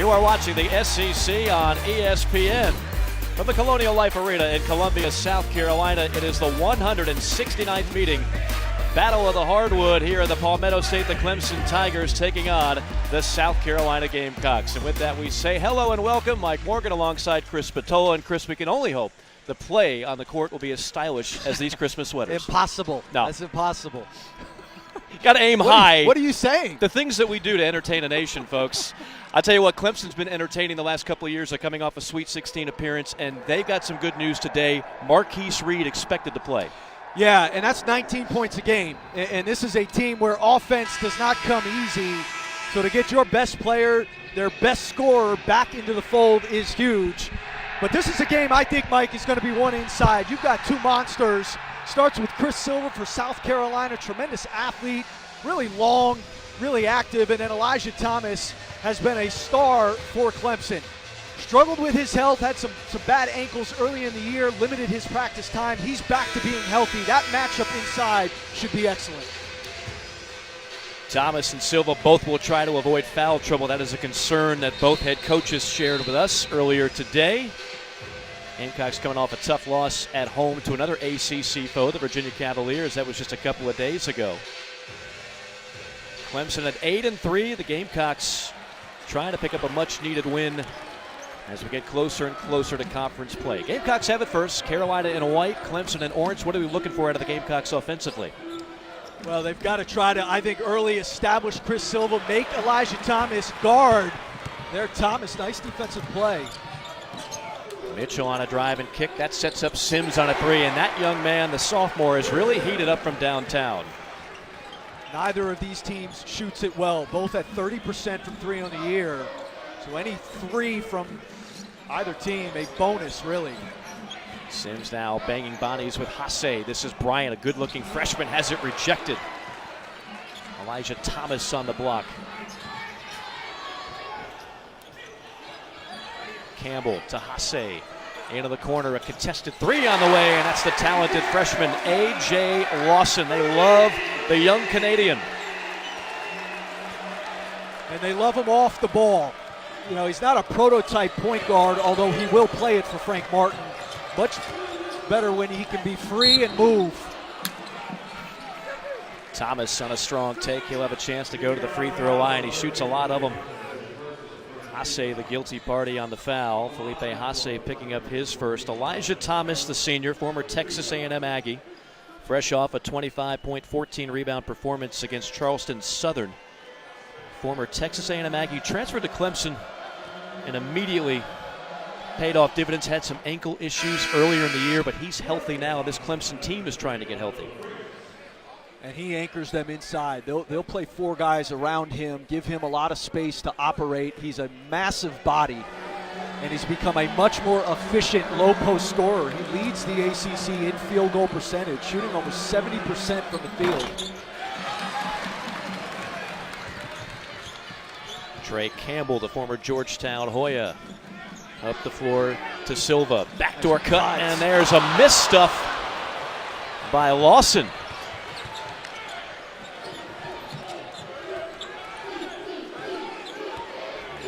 You are watching the SEC on ESPN. From the Colonial Life Arena in Columbia, South Carolina, it is the 169th meeting. Battle of the Hardwood here in the Palmetto State. The Clemson Tigers taking on the South Carolina Gamecocks. And with that, we say hello and welcome. Mike Morgan alongside Chris Spatola. And Chris, we can only hope the play on the court will be as stylish as these Christmas sweaters. Impossible. No. That's impossible. Got to aim high. What are you saying? The things that we do to entertain a nation, folks. I'll tell you what, Clemson's been entertaining the last couple of years. They're coming off a Sweet 16 appearance, and they've got some good news today. Marquise Reed expected to play. Yeah, and that's 19 points a game. And this is a team where offense does not come easy. So to get your best player, their best scorer back into the fold is huge. But this is a game I think, Mike, is going to be one inside. You've got two monsters. Starts with Chris Silva for South Carolina, tremendous athlete, really long, really active. And then Elijah Thomas has been a star for Clemson. Struggled with his health, had some bad ankles early in the year, limited his practice time. He's back to being healthy. That matchup inside should be excellent. Thomas and Silva both will try to avoid foul trouble. That is a concern that both head coaches shared with us earlier today. Gamecocks coming off a tough loss at home to another ACC foe, the Virginia Cavaliers. That was just a couple of days ago. Clemson at 8-3. The Gamecocks trying to pick up a much-needed win as we get closer and closer to conference play. Gamecocks have it first. Carolina in white, Clemson in orange. What are we looking for out of the Gamecocks offensively? Well, they've got to try to, I think, early establish Chris Silva, make Elijah Thomas guard. There, Thomas, nice defensive play. Mitchell on a drive and kick. That sets up Sims on a three, and that young man, the sophomore, is really heated up from downtown. Neither of these teams shoots it well, both at 30% from three on the year. So any three from either team, a bonus, really. Sims now banging bodies with Hasse. This is Bryant, a good-looking freshman, has it rejected. Elijah Thomas on the block. Campbell to Hasse. Into the corner, a contested three on the way, and that's the talented freshman, A.J. Lawson. They love the young Canadian. And they love him off the ball. You know, he's not a prototype point guard, although he will play it for Frank Martin. Much better when he can be free and move. Thomas on a strong take. He'll have a chance to go to the free throw line. He shoots a lot of them. Hasse, the guilty party on the foul. Felipe Hasse picking up his first. Elijah Thomas, the senior, former Texas A&M Aggie, fresh off a 25-point, 14-rebound performance against Charleston Southern. Former Texas A&M Aggie transferred to Clemson and immediately paid off dividends. Had some ankle issues earlier in the year, but he's healthy now. This Clemson team is trying to get healthy. And he anchors them inside. They'll play four guys around him, give him a lot of space to operate. He's a massive body, and he's become a much more efficient low-post scorer. He leads the ACC in field goal percentage, shooting almost 70% from the field. Trey Campbell, the former Georgetown Hoya, up the floor to Silva. Backdoor cut, and there's a miss stuff by Lawson.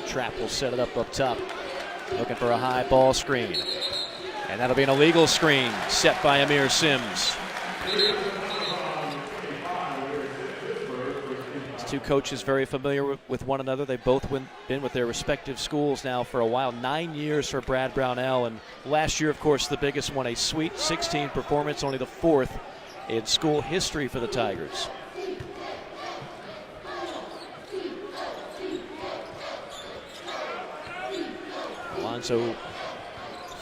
Trap will set it up top. Looking for a high ball screen. And that'll be an illegal screen set by Amir Sims. These two coaches very familiar with one another. They've both been with their respective schools now for a while. 9 years for Brad Brownell. And last year, of course, the biggest one, a Sweet 16 performance, only the fourth in school history for the Tigers. Alonzo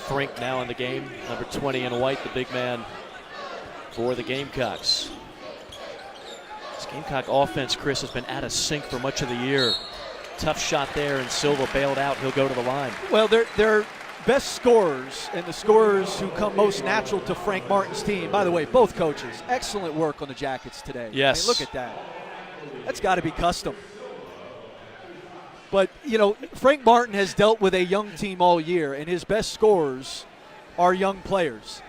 Frink now in the game, number 20 in white, the big man for the Gamecocks. This Gamecock offense, Chris, has been out of sync for much of the year. Tough shot there, and Silva bailed out. He'll go to the line. Well, they're best scorers, and the scorers who come most natural to Frank Martin's team. By the way, both coaches, excellent work on the Jackets today. Yes. I mean, look at that. That's got to be custom. But, you know, Frank Martin has dealt with a young team all year, and his best scorers are young players.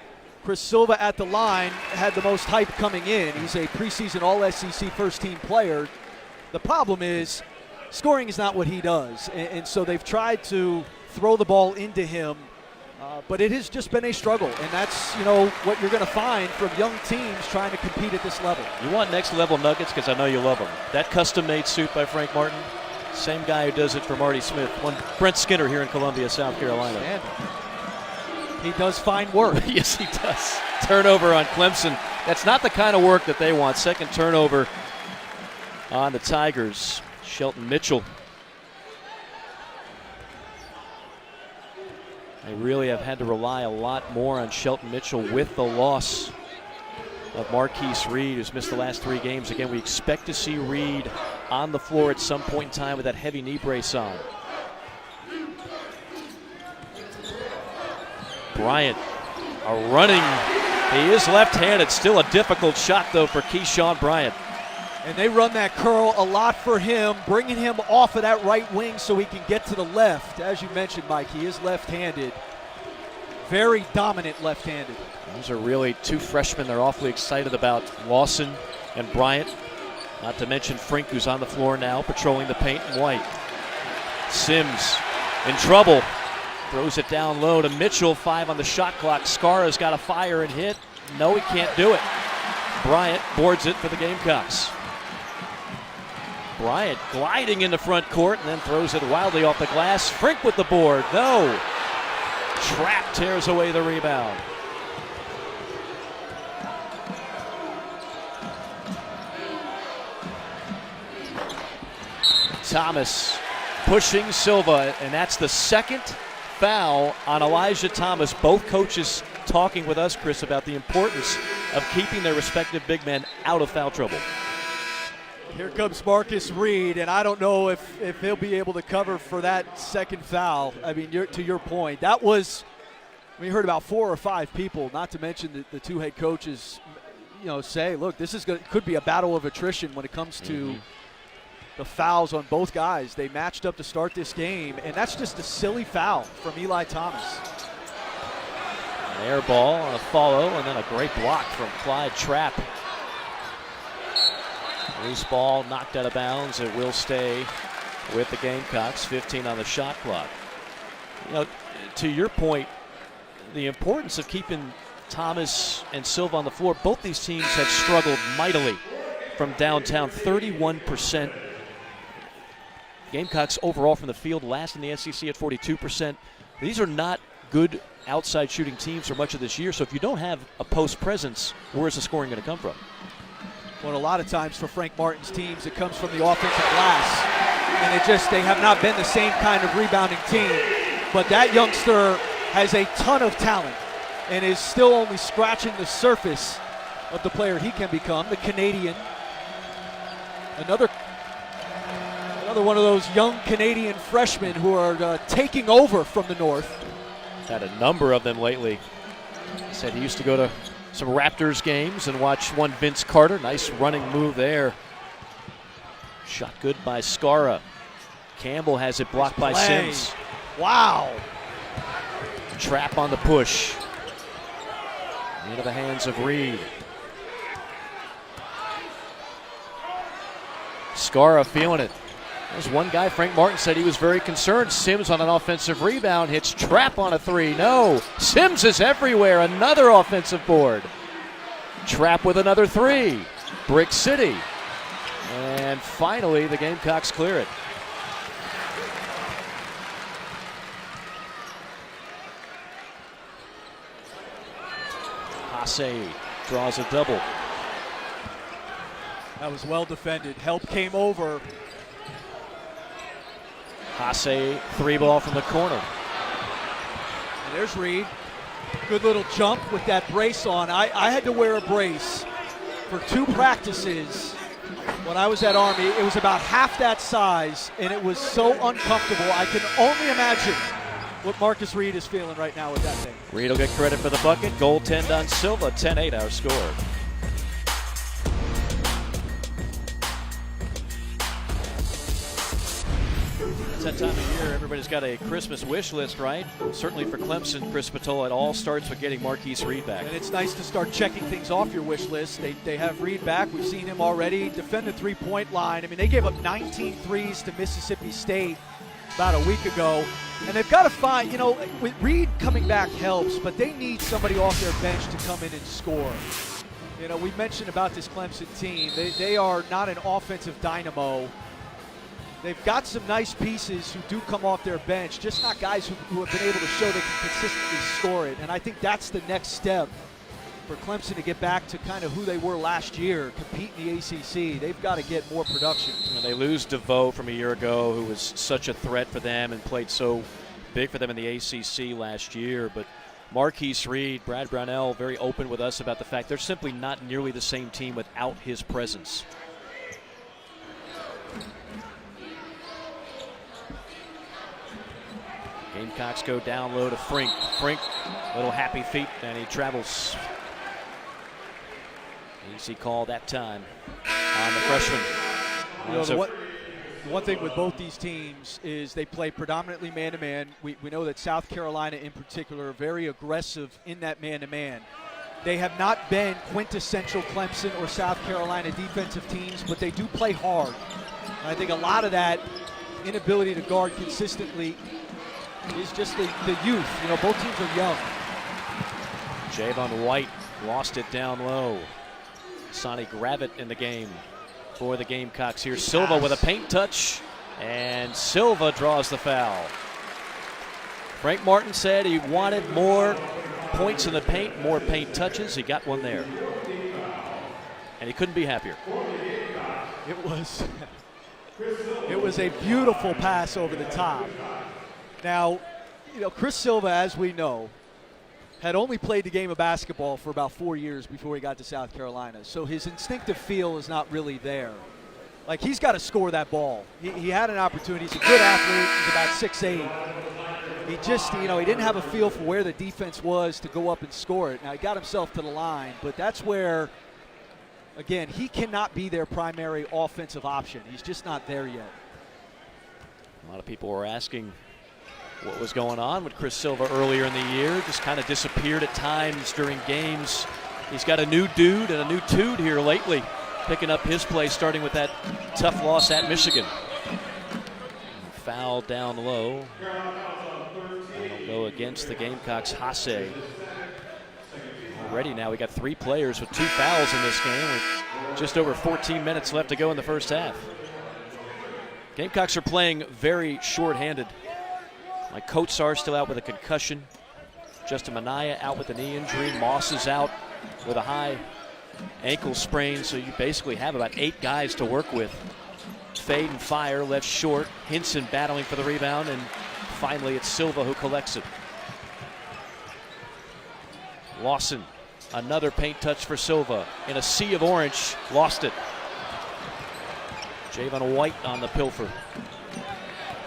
Chris Silva at the line had the most hype coming in. He's a preseason All-SEC first-team player. The problem is scoring is not what he does. And so they've tried to throw the ball into him, but it has just been a struggle. And that's, what you're going to find from young teams trying to compete at this level. You want next level nuggets because I know you love them. That custom-made suit by Frank Martin, same guy who does it for Marty Smith. One Brent Skinner here in Columbia, South Carolina. And he does fine work. Yes, he does. Turnover on Clemson. That's not the kind of work that they want. Second turnover on the Tigers. Shelton Mitchell. They really have had to rely a lot more on Shelton Mitchell with the loss of Marquise Reed, who's missed the last 3 games. Again, we expect to see Reed on the floor at some point in time with that heavy knee brace on. Bryant, a running. He is left-handed. Still a difficult shot, though, for Keyshawn Bryant. And they run that curl a lot for him, bringing him off of that right wing so he can get to the left. As you mentioned, Mike, he is left-handed. Very dominant left-handed. Those are really 2 freshmen they're awfully excited about, Lawson and Bryant. Not to mention Frink, who's on the floor now, patrolling the paint in white. Sims in trouble. Throws it down low to Mitchell. 5 on the shot clock. Skara's got to fire and hit. No, he can't do it. Bryant boards it for the Gamecocks. Bryant gliding in the front court and then throws it wildly off the glass. Frink with the board. No. Trap tears away the rebound. Thomas pushing Silva, and that's the second foul on Elijah Thomas. Both coaches talking with us, Chris, about the importance of keeping their respective big men out of foul trouble. Here comes Marcus Reed, and I don't know if he'll be able to cover for that second foul. I mean, to your point, that was, we heard about 4 or 5 people, not to mention the 2 head coaches, say, look, this is could be a battle of attrition when it comes to the fouls on both guys. They matched up to start this game, and that's just a silly foul from Eli Thomas. An air ball on a follow, and then a great block from Clyde Trapp. Loose ball knocked out of bounds. It will stay with the Gamecocks. 15 on the shot clock. To your point, the importance of keeping Thomas and Silva on the floor, both these teams have struggled mightily from downtown. 31%. Gamecocks overall from the field, last in the SEC at 42%. These are not good outside shooting teams for much of this year, so if you don't have a post presence, where's the scoring going to come from? Well, a lot of times for Frank Martin's teams, it comes from the offensive glass, and they have not been the same kind of rebounding team. But that youngster has a ton of talent and is still only scratching the surface of the player he can become, the Canadian. Another one of those young Canadian freshmen who are taking over from the North. Had a number of them lately. He said he used to go to some Raptors games and watch one Vince Carter. Nice running move there. Shot good by Skara. Campbell has it blocked by Sims. Wow. Trap on the push. Into the hands of Reed. Skara feeling it. There's one guy, Frank Martin, said he was very concerned. Sims on an offensive rebound, hits Trapp on a 3. No, Sims is everywhere. Another offensive board. Trapp with another 3. Brick City. And finally, the Gamecocks clear it. Hasse draws a double. That was well defended. Help came over. Hasse, 3-ball from the corner. And there's Reed. Good little jump with that brace on. I had to wear a brace for 2 practices when I was at Army. It was about half that size, and it was so uncomfortable. I can only imagine what Marcus Reed is feeling right now with that thing. Reed will get credit for the bucket. Goaltend on Silva, 10-8 our score. It's that time of year. Everybody's got a Christmas wish list, right? Certainly for Clemson, Chris Spatola, it all starts with getting Marquise Reed back. And it's nice to start checking things off your wish list. They have Reed back. We've seen him already defend the three-point line. I mean, they gave up 19 threes to Mississippi State about a week ago. And they've got to find, with Reed coming back helps, but they need somebody off their bench to come in and score. We mentioned about this Clemson team. They are not an offensive dynamo. They've got some nice pieces who do come off their bench, just not guys who have been able to show they can consistently score it. And I think that's the next step for Clemson to get back to kind of who they were last year, compete in the ACC. They've got to get more production. And they lose DeVoe from a year ago, who was such a threat for them and played so big for them in the ACC last year. But Marquise Reed, Brad Brownell, very open with us about the fact they're simply not nearly the same team without his presence. Gamecocks go down low to Frink. Frink, little happy feet, and he travels. Easy call that time on the freshman. The one thing with both these teams is they play predominantly man-to-man. We know that South Carolina in particular are very aggressive in that man-to-man. They have not been quintessential Clemson or South Carolina defensive teams, but they do play hard. And I think a lot of that inability to guard consistently is just the youth. Both teams are young. Javon White lost it down low. Sonny Gravett in the game for the Gamecocks here. Silva with a paint touch, and Silva draws the foul. Frank Martin said he wanted more points in the paint, more paint touches. He got one there, and he couldn't be happier. It was a beautiful pass over the top. Now, Chris Silva, as we know, had only played the game of basketball for about 4 years before he got to South Carolina. So his instinctive feel is not really there. Like, he's got to score that ball. He had an opportunity. He's a good athlete. He's about 6'8". He just, he didn't have a feel for where the defense was to go up and score it. Now, he got himself to the line, but that's where, again, he cannot be their primary offensive option. He's just not there yet. A lot of people were asking what was going on with Chris Silva earlier in the year. Just kind of disappeared at times during games. He's got a new dude and a new dude here lately, picking up his play, starting with that tough loss at Michigan. Foul down low. That'll go against the Gamecocks. Hasse. Already now we got 3 players with 2 fouls in this game with just over 14 minutes left to go in the first half. Gamecocks are playing very short-handed. Mike Kotsar still out with a concussion. Justin Minaya out with a knee injury. Moss is out with a high ankle sprain. So you basically have about 8 guys to work with. Fade and fire left short. Hinson battling for the rebound. And finally it's Silva who collects it. Lawson, another paint touch for Silva. In a sea of orange, lost it. Javon White on the pilfer.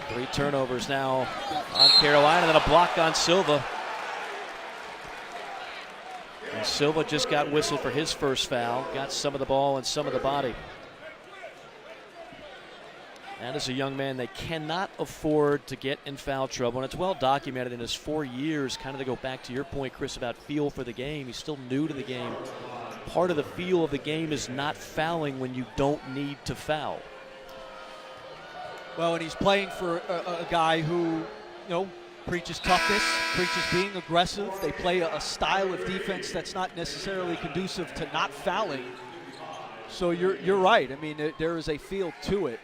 3 turnovers now on Carolina, then a block on Silva. And Silva just got whistled for his first foul, got some of the ball and some of the body. That is a young man they cannot afford to get in foul trouble, and it's well documented in his 4 years, kind of to go back to your point, Chris, about feel for the game. He's still new to the game. Part of the feel of the game is not fouling when you don't need to foul. Well, and he's playing for a guy who, preaches toughness, preaches being aggressive. They play a style of defense that's not necessarily conducive to not fouling. So you're right. I mean, there is a feel to it.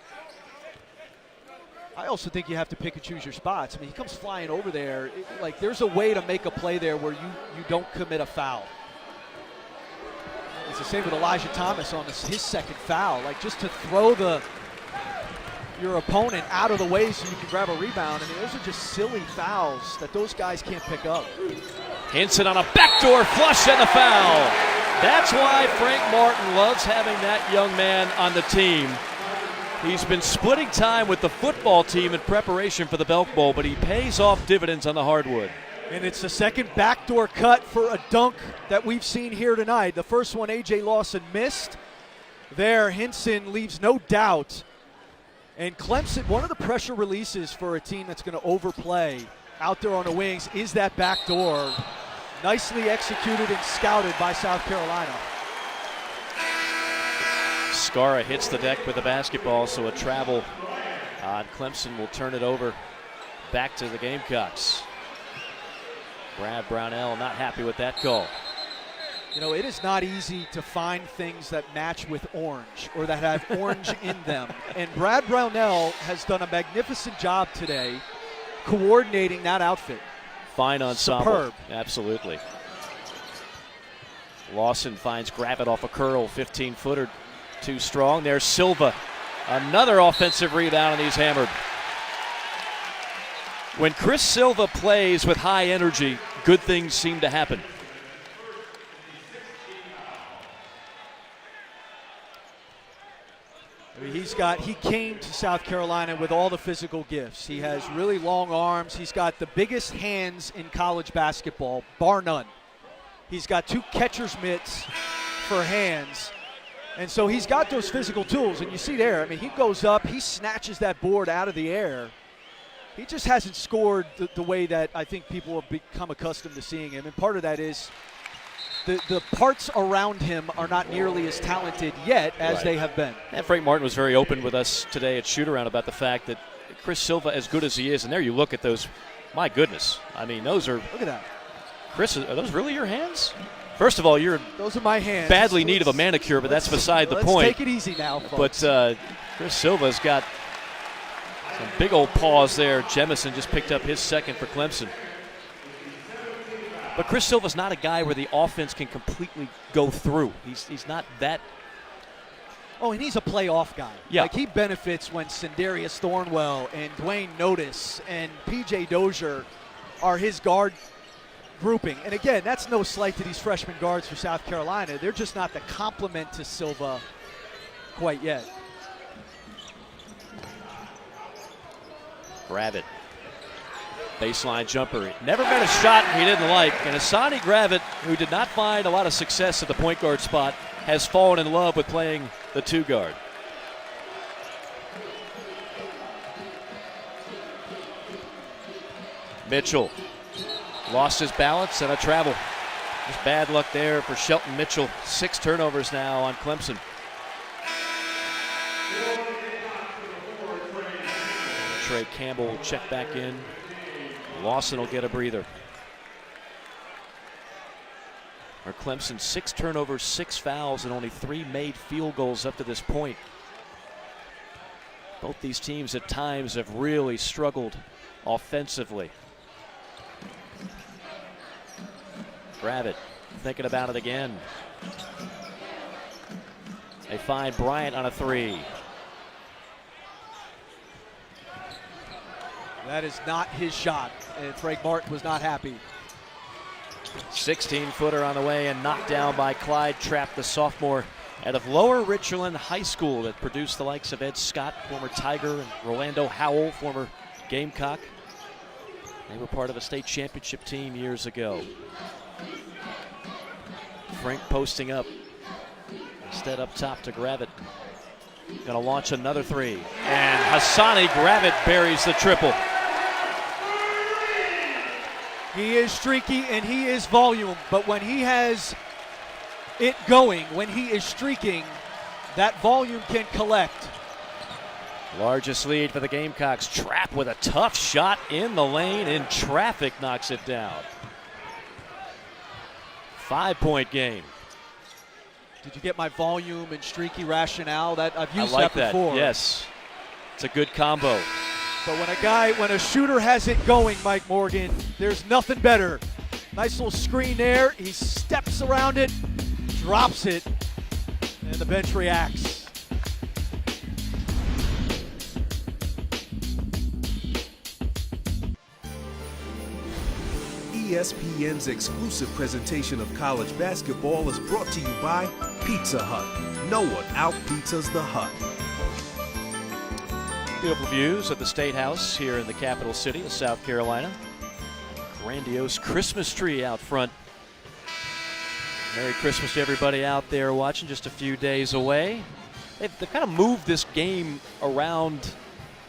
I also think you have to pick and choose your spots. I mean, he comes flying over there. There's a way to make a play there where you don't commit a foul. It's the same with Elijah Thomas on his second foul. Just to throw your opponent out of the way so you can grab a rebound. I mean, those are just silly fouls that those guys can't pick up. Hinson on a backdoor flush and a foul. That's why Frank Martin loves having that young man on the team. He's been splitting time with the football team in preparation for the Belk Bowl, but he pays off dividends on the hardwood. And it's the second backdoor cut for a dunk that we've seen here tonight. The first one A.J. Lawson missed. There, Hinson leaves no doubt. And Clemson, one of the pressure releases for a team that's going to overplay out there on the wings is that back door. Nicely executed and scouted by South Carolina. Skara hits the deck with the basketball, so a travel on Clemson will turn it over back to the Gamecocks. Brad Brownell not happy with that call. You know, it is not easy to find things that match with orange or that have orange in them. And Brad Brownell has done a magnificent job today coordinating that outfit. Fine ensemble. Superb. Absolutely. Lawson finds Gravitt off a curl, 15-footer, too strong. There's Silva. Another offensive rebound, and he's hammered. When Chris Silva plays with high energy, good things seem to happen. He came to South Carolina with all the physical gifts. He has really long arms. He's got the biggest hands in college basketball, bar none. He's got 2 catcher's mitts for hands. And so he's got those physical tools. And you see there, I mean, he goes up, he snatches that board out of the air. He just hasn't scored the way that I think people have become accustomed to seeing him. And part of that is the parts around him are not nearly as talented yet as they have been. And Frank Martin was very open with us today at Shoot-Around about the fact that Chris Silva, as good as he is, and there you look at those, my goodness. I mean, those are, look at that. Chris, are those really your hands? First of all, those are my hands. Badly in need of a manicure, but that's beside the point. Let's take it easy now, folks. But Chris Silva's got some big old paws there. Jemison just picked up his second for Clemson. But Chris Silva's not a guy where the offense can completely go through. He's not that. Oh, and he's a playoff guy. Yeah. Like, he benefits when Sindarius Thornwell and Dwayne Notice and P.J. Dozier are his guard grouping. And again, that's no slight to these freshman guards for South Carolina. They're just not the complement to Silva quite yet. Gravitt. Baseline jumper. Never got a shot he didn't like. And Hassani Gravitt, who did not find a lot of success at the point guard spot, has fallen in love with playing the 2 guard. Mitchell lost his balance and a travel. Just bad luck there for Shelton Mitchell. 6 turnovers now on Clemson. Trey Campbell will check back in. Lawson will get a breather. Our Clemson, 6 turnovers, 6 fouls, and only 3 made field goals up to this point. Both these teams at times have really struggled offensively. Gravitt thinking about it again. They find Bryant on a 3. That is not his shot, and Frank Martin was not happy. 16-footer on the way and knocked down by Clyde Trapp, the sophomore out of Lower Richland High School that produced the likes of Ed Scott, former Tiger, and Rolando Howell, former Gamecock. They were part of a state championship team years ago. Frank posting up. Instead up top to Gravitt. Going to launch another 3. And Hassani Gravitt buries the triple. He is streaky and he is volume, but when he has it going, when he is streaking, that volume can collect. Largest lead for the Gamecocks. Trapp with a tough shot in the lane, in traffic, knocks it down. 5-point game. Did you get my volume and streaky rationale? That I've used I like that before. Yes, it's a good combo. But when a shooter has it going, Mike Morgan, there's nothing better. Nice little screen there. He steps around it, drops it, and the bench reacts. ESPN's exclusive presentation of college basketball is brought to you by Pizza Hut. No one out-pizzas the Hut. Beautiful views of the State House here in the capital city of South Carolina. Grandiose Christmas tree out front. Merry Christmas to everybody out there watching, just a few days away. They've kind of moved this game around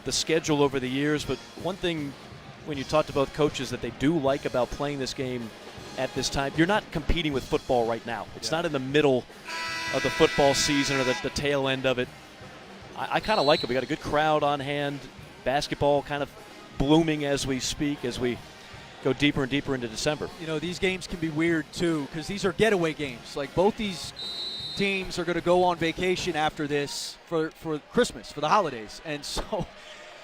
the schedule over the years, but one thing when you talk to both coaches that they do like about playing this game at this time, you're not competing with football right now. It's not in the middle of the football season or the tail end of it. I kind of like it. We got a good crowd on hand. Basketball kind of blooming as we speak, as we go deeper and deeper into December. You know, these games can be weird too because these are getaway games. Like both these teams are going to go on vacation after this for Christmas, for the holidays. And so,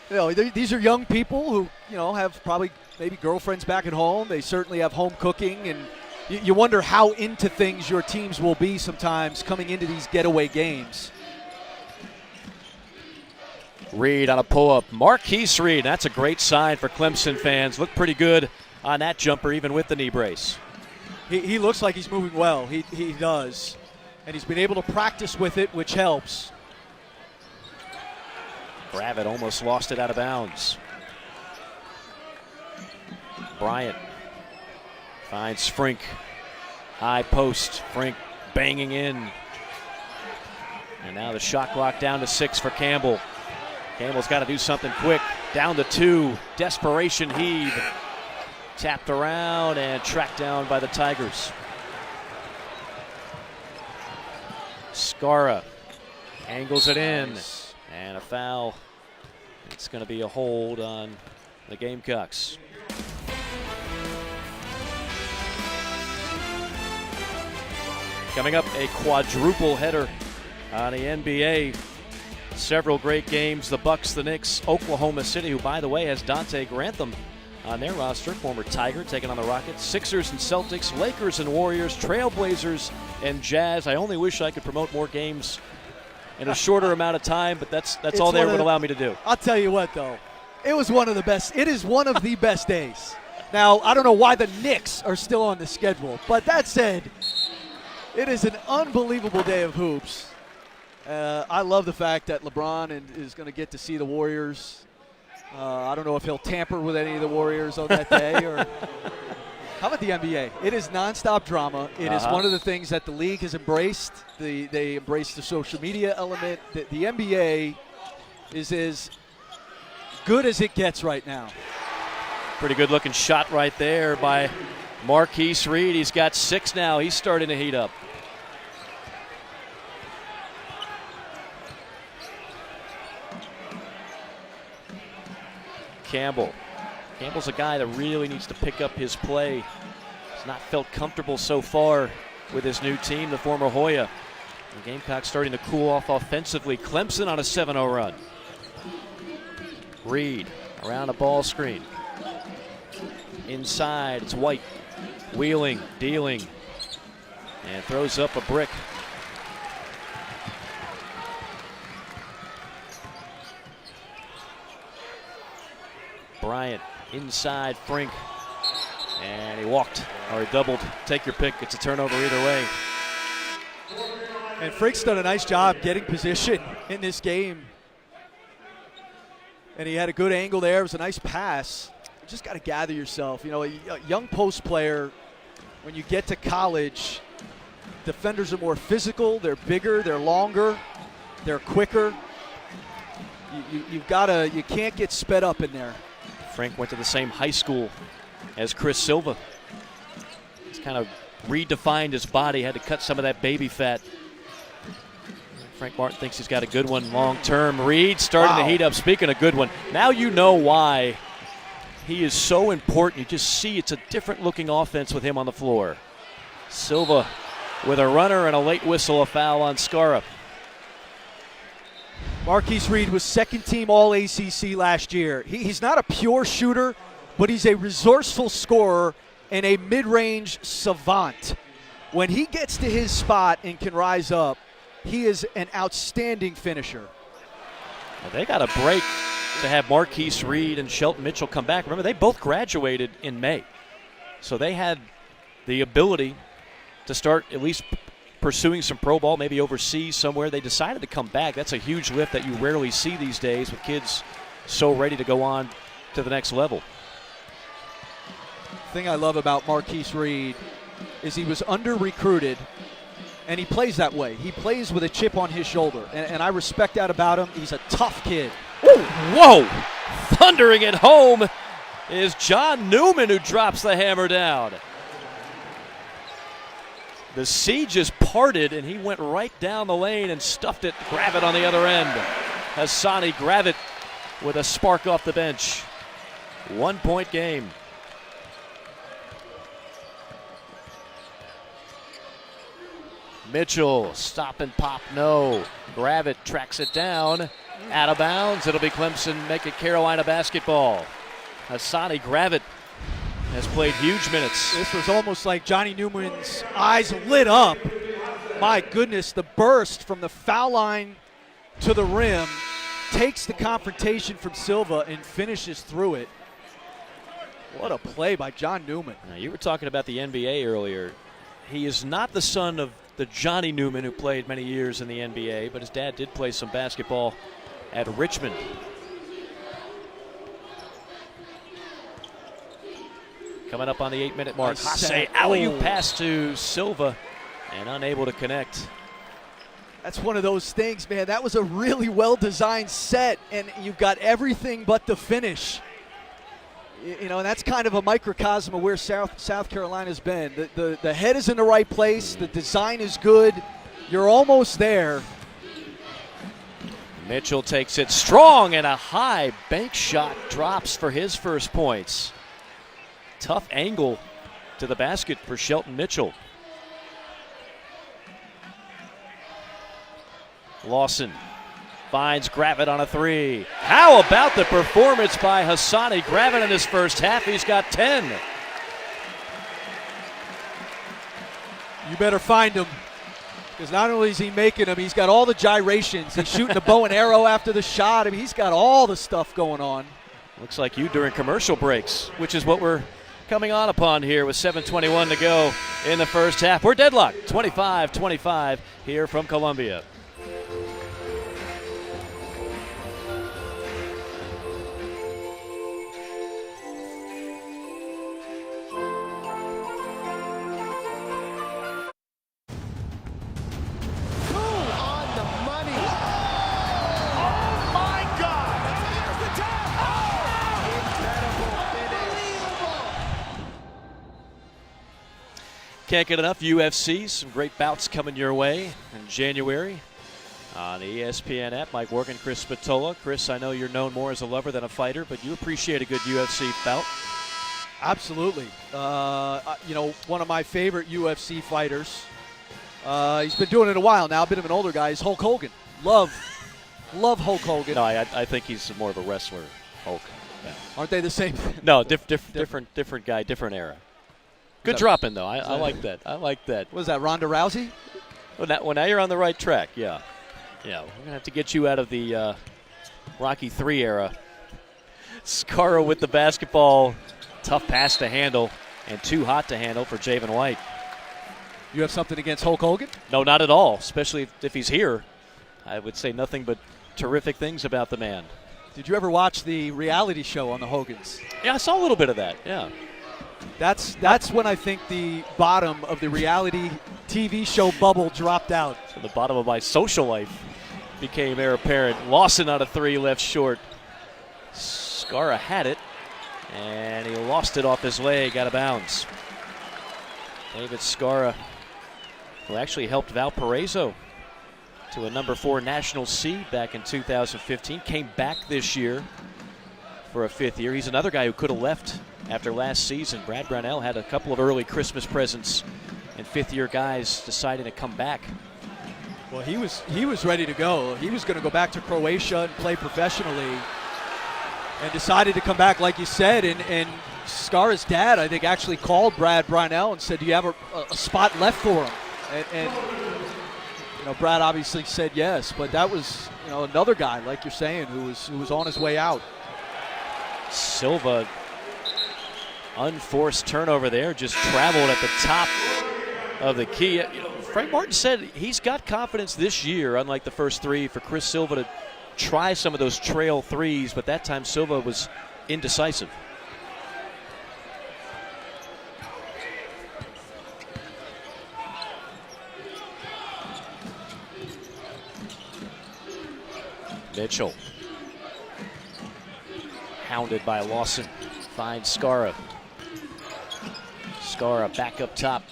you know, these are young people who, you know, have probably maybe girlfriends back at home. They certainly have home cooking, and you wonder how into things your teams will be sometimes coming into these getaway games. Reed on a pull-up. Marquise Reed, that's a great sign for Clemson fans. Looked pretty good on that jumper, even with the knee brace. He looks like he's moving well. He does. And he's been able to practice with it, which helps. Bravitt almost lost it out of bounds. Bryant finds Frink. High post. Frink banging in. And now the shot clock down to 6 for Campbell. Campbell's got to do something quick. Down to 2. Desperation heave. Tapped around and tracked down by the Tigers. Skara angles it in. And a foul. It's going to be a hold on the Gamecocks. Coming up, a quadruple header on the NBA. Several great games. The Bucks, the Knicks, Oklahoma City, who, by the way, has Dante Grantham on their roster, former Tiger, taking on the Rockets. Sixers and Celtics, Lakers and Warriors, Trailblazers and Jazz. I only wish I could promote more games in a shorter amount of time, but that's all they would allow me to do. I'll tell you what, though. It was one of the best. It is one of the best days. Now, I don't know why the Knicks are still on the schedule, but that said, it is an unbelievable day of hoops. I love the fact that LeBron is going to get to see the Warriors. I don't know if he'll tamper with any of the Warriors on that day. Or how about the NBA? It is nonstop drama. It is one of the things that the league has embraced. They embraced the social media element. The NBA is as good as it gets right now. Pretty good looking shot right there by Marquise Reed. He's got 6 now. He's starting to heat up. Campbell's a guy that really needs to pick up his play. He's not felt comfortable so far with his new team, the former Hoya. The Gamecocks starting to cool off offensively. Clemson on a 7-0 run. Reed around a ball screen. Inside, it's White. Wheeling, dealing, and throws up a brick. Bryant inside Frink, and he walked, or he doubled. Take your pick. It's a turnover either way. And Frink's done a nice job getting position in this game. And he had a good angle there. It was a nice pass. You just got to gather yourself. You know, a young post player, when you get to college, defenders are more physical. They're bigger. They're longer. They're quicker. You can't get sped up in there. Frank went to the same high school as Chris Silva. He's kind of redefined his body, had to cut some of that baby fat. Frank Martin thinks he's got a good one long term. Reed starting to heat up. Speaking of good one, now you know why he is so important. You just see it's a different looking offense with him on the floor. Silva with a runner and a late whistle, a foul on Skara. Marquise Reed was second team All-ACC last year. He's not a pure shooter, but he's a resourceful scorer and a mid-range savant. When he gets to his spot and can rise up, he is an outstanding finisher. Well, they got a break to have Marquise Reed and Shelton Mitchell come back. Remember, they both graduated in May. So they had the ability to start at least pursuing some pro ball, maybe overseas somewhere. They decided to come back. That's a huge lift that you rarely see these days with kids so ready to go on to the next level. The thing I love about Marquise Reed is he was under-recruited, and he plays that way. He plays with a chip on his shoulder, and I respect that about him. He's a tough kid. Ooh, whoa! Thundering it home is John Newman, who drops the hammer down. The sea just parted, and he went right down the lane and stuffed it. Gravett on the other end. Hassani Gravett with a spark off the bench. 1 point game. Mitchell, stop and pop, no. Gravett tracks it down, out of bounds. It'll be Clemson making Carolina basketball. Hassani Gravett has played huge minutes. This was almost like Johnny Newman's eyes lit up. My goodness, the burst from the foul line to the rim, takes the confrontation from Silva and finishes through it. What a play by John Newman. Now, you were talking about the NBA earlier. He is not the son of the Johnny Newman who played many years in the NBA, but his dad did play some basketball at Richmond. Coming up on the 8-minute mark. Hasse alley-oop pass to Silva and unable to connect. That's one of those things, man. That was a really well-designed set, and you've got everything but the finish. You know, and that's kind of a microcosm of where South Carolina's been. The head is in the right place. The design is good. You're almost there. Mitchell takes it strong, and a high bank shot drops for his first points. Tough angle to the basket for Shelton Mitchell. Lawson finds Gravett on a three. How about the performance by Hassani Gravett in his first half? He's got 10. You better find him, because not only is he making them, he's got all the gyrations. He's shooting the bow and arrow after the shot. I mean, he's got all the stuff going on. Looks like you during commercial breaks, which is what we're coming on upon here with 7:21 to go in the first half. We're deadlocked, 25-25 here from Columbia. Can't get enough UFC. Some great bouts coming your way in January on the ESPN app. Mike Morgan, Chris Spatola. Chris, I know you're known more as a lover than a fighter, but you appreciate a good UFC bout. Absolutely. You know, one of my favorite UFC fighters. He's been doing it a while now. A bit of an older guy. Is Hulk Hogan. Love Hulk Hogan. No, I think he's more of a wrestler. Hulk. Yeah. Aren't they the same? No, different guy, different era. Good drop in, though. I like that. I like that. What was that, Ronda Rousey? Well, now you're on the right track, yeah. Yeah, we're going to have to get you out of the Rocky III era. Scarra with the basketball. Tough pass to handle and too hot to handle for Javen White. You have something against Hulk Hogan? No, not at all, especially if he's here. I would say nothing but terrific things about the man. Did you ever watch the reality show on the Hogans? Yeah, I saw a little bit of that, yeah. That's when I think the bottom of the reality TV show bubble dropped out. So the bottom of my social life became apparent. Lawson on a three, left short. Scarra had it, and he lost it off his leg, out of bounds. David Scarra, who actually helped Valparaiso to a number 4 national seed back in 2015, came back this year for a 5th year. He's another guy who could have left after last season. Brad Brownell had a couple of early Christmas presents, and 5th-year guys deciding to come back. Well, he was ready to go. He was going to go back to Croatia and play professionally, and decided to come back, like you said. And Scarra's dad, I think, actually called Brad Brownell and said, "Do you have a spot left for him?" And you know, Brad obviously said yes. But that was, you know, another guy, like you're saying, who was on his way out. Silva. Unforced turnover there, just traveled at the top of the key. You know, Frank Martin said he's got confidence this year, unlike the first 3, for Chris Silva to try some of those trail threes, but that time Silva was indecisive. Mitchell hounded by Lawson. Finds Skara. Skara back up top.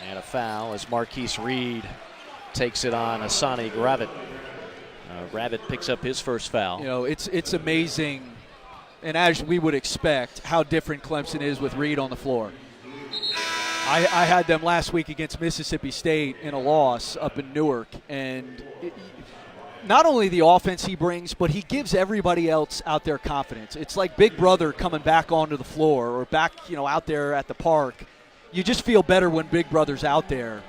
And a foul as Marquise Reed takes it on Hassani Gravett. Gravett picks up his first foul. You know, it's amazing, and as we would expect, how different Clemson is with Reed on the floor. I had them last week against Mississippi State in a loss up in Newark, and not only the offense he brings, but he gives everybody else out there confidence. It's like Big Brother coming back onto the floor or back, out there at the park. You just feel better when Big Brother's out there.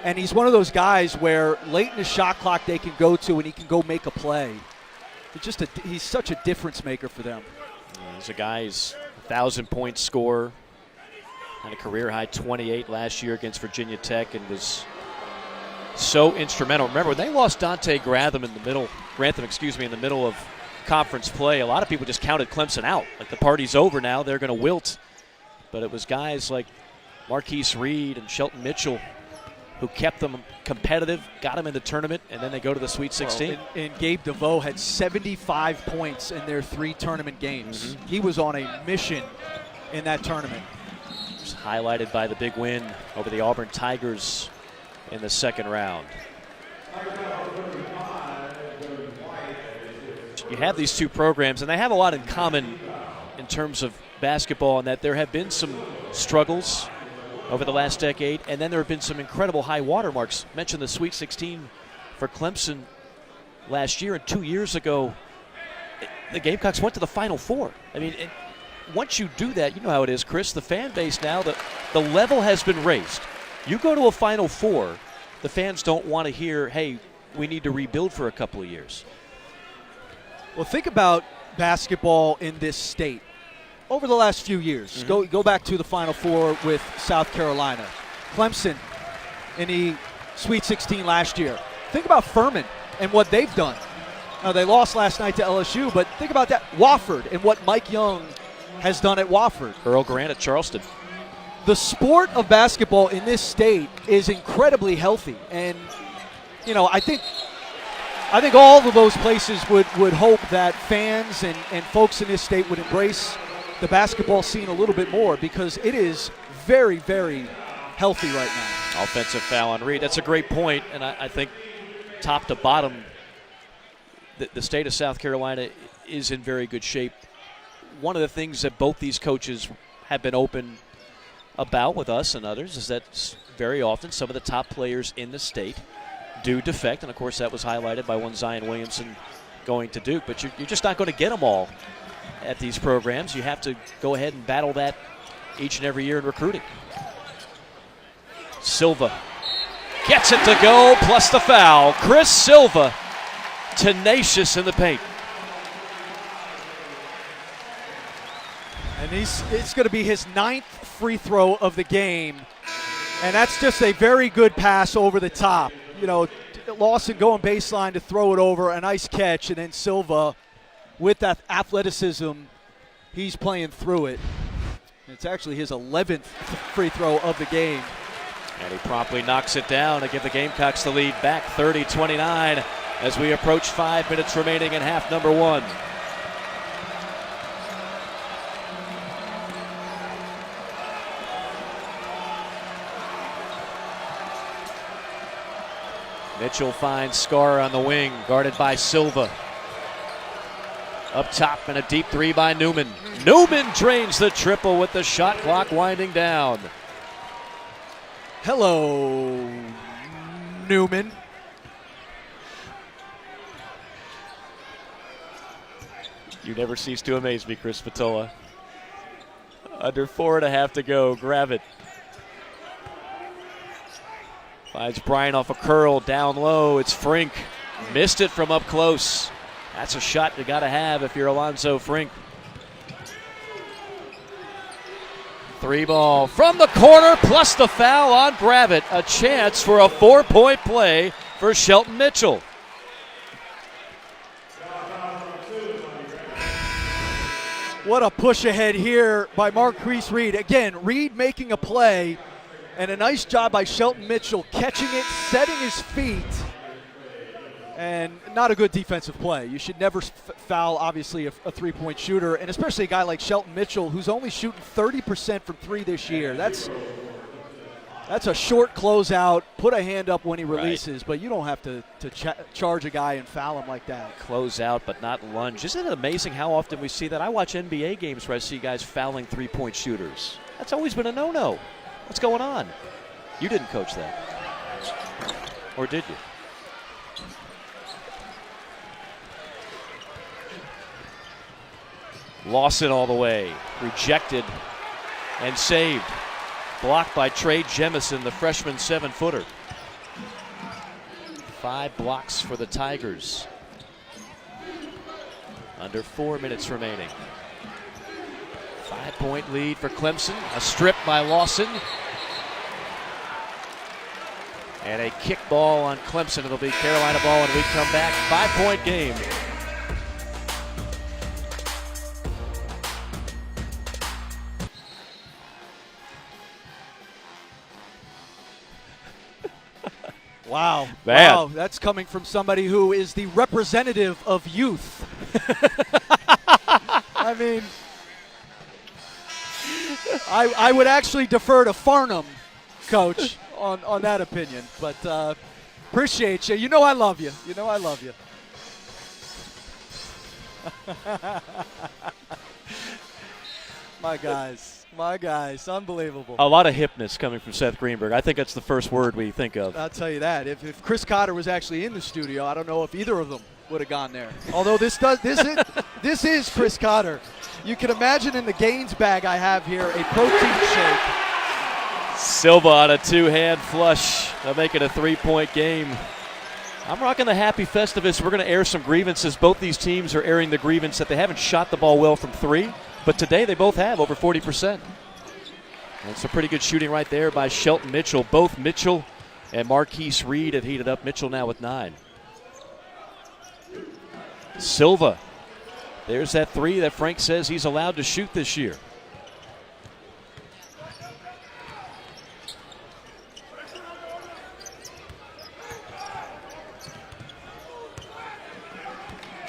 And he's one of those guys where late in the shot clock they can go to and he can go make a play. He's such a difference maker for them. He's a guy who's 1,000-point scorer. Had a career-high 28 last year against Virginia Tech and was so instrumental. Remember, when they lost Dante Grantham in the middle of conference play, a lot of people just counted Clemson out. Like, the party's over now, they're going to wilt. But it was guys like Marquise Reed and Shelton Mitchell who kept them competitive, got them in the tournament, and then they go to the Sweet 16. And Gabe DeVoe had 75 points in their 3 tournament games. He was on a mission in that tournament. It was highlighted by the big win over the Auburn Tigers in the second round. You have these two programs, and they have a lot in common in terms of basketball in that there have been some struggles over the last decade, and then there have been some incredible high watermarks. Mentioned the Sweet 16 for Clemson last year, and 2 years ago, the Gamecocks went to the Final Four. I mean, once you do that, you know how it is, Chris. The fan base now, the level has been raised. You go to a Final Four, the fans don't want to hear, hey, we need to rebuild for a couple of years. Well, think about basketball in this state. Over the last few years, go back to the Final Four with South Carolina. Clemson in the Sweet 16 last year. Think about Furman and what they've done. Now, they lost last night to LSU, but think about that. Wofford and what Mike Young has done at Wofford. Earl Grant at Charleston. The sport of basketball in this state is incredibly healthy. And, I think all of those places would hope that fans and folks in this state would embrace the basketball scene a little bit more because it is very, very healthy right now. Offensive foul on Reed. That's a great point, and I think top to bottom, the state of South Carolina is in very good shape. One of the things that both these coaches have been open about with us and others is that very often some of the top players in the state do defect, and of course that was highlighted by one Zion Williamson going to Duke, but you're just not going to get them all at these programs. You have to go ahead and battle that each and every year in recruiting. Silva gets it to go, plus the foul. Chris Silva, tenacious in the paint. And it's going to be his 9th free throw of the game, and that's just a very good pass over the top. Lawson going baseline to throw it over, a nice catch, and then Silva with that athleticism, he's playing through it. It's actually his 11th free throw of the game. And he promptly knocks it down to give the Gamecocks the lead back 30-29 as we approach 5 minutes remaining in half number 1. Mitchell finds Scar on the wing, guarded by Silva. Up top and a deep 3 by Newman. Newman drains the triple with the shot clock winding down. Hello, Newman. You never cease to amaze me, Chris Spatola. Under 4.5 to go, grab it. Finds Bryant off a curl, down low. It's Frink. Missed it from up close. That's a shot you got to have if you're Alonzo Frink. 3 ball from the corner, plus the foul on Gravett. A chance for a 4-point play for Shelton Mitchell. What a push ahead here by Marquise Reed. Again, Reed making a play, and a nice job by Shelton Mitchell catching it, setting his feet. And not a good defensive play. You should never foul, obviously, a three-point shooter, and especially a guy like Shelton Mitchell, who's only shooting 30% from three this year. That's a short closeout. Put a hand up when he releases, right. But you don't have to charge a guy and foul him like that. Close out, but not lunge. Isn't it amazing how often we see that? I watch NBA games where I see guys fouling three-point shooters. That's always been a no-no. What's going on? You didn't coach that. Or did you? Lawson all the way. Rejected and saved. Blocked by Trey Jemison, the freshman 7-footer. 5 blocks for the Tigers. Under 4 minutes remaining. 5-point lead for Clemson. A strip by Lawson. And a kick ball on Clemson. It'll be Carolina ball when we come back. 5-point game. Wow. Man. Wow, that's coming from somebody who is the representative of youth. I mean, I would actually defer to Farnham, Coach, on that opinion. But appreciate you. You know I love you. You know I love you. My guys, unbelievable. A lot of hipness coming from Seth Greenberg. I think that's the first word we think of. I'll tell you that. If Chris Cotter was actually in the studio, I don't know if either of them would have gone there. Although this is Chris Cotter. You can imagine in the Gaines bag I have here a protein shake. Silva on a 2-hand flush. They'll make it a 3-point game. I'm rocking the Happy Festivus. We're going to air some grievances. Both these teams are airing the grievance that they haven't shot the ball well from 3. But today they both have over 40%. And some pretty good shooting right there by Shelton Mitchell. Both Mitchell and Marquise Reed have heated up. Mitchell now with 9. Silva. There's that 3 that Frank says he's allowed to shoot this year.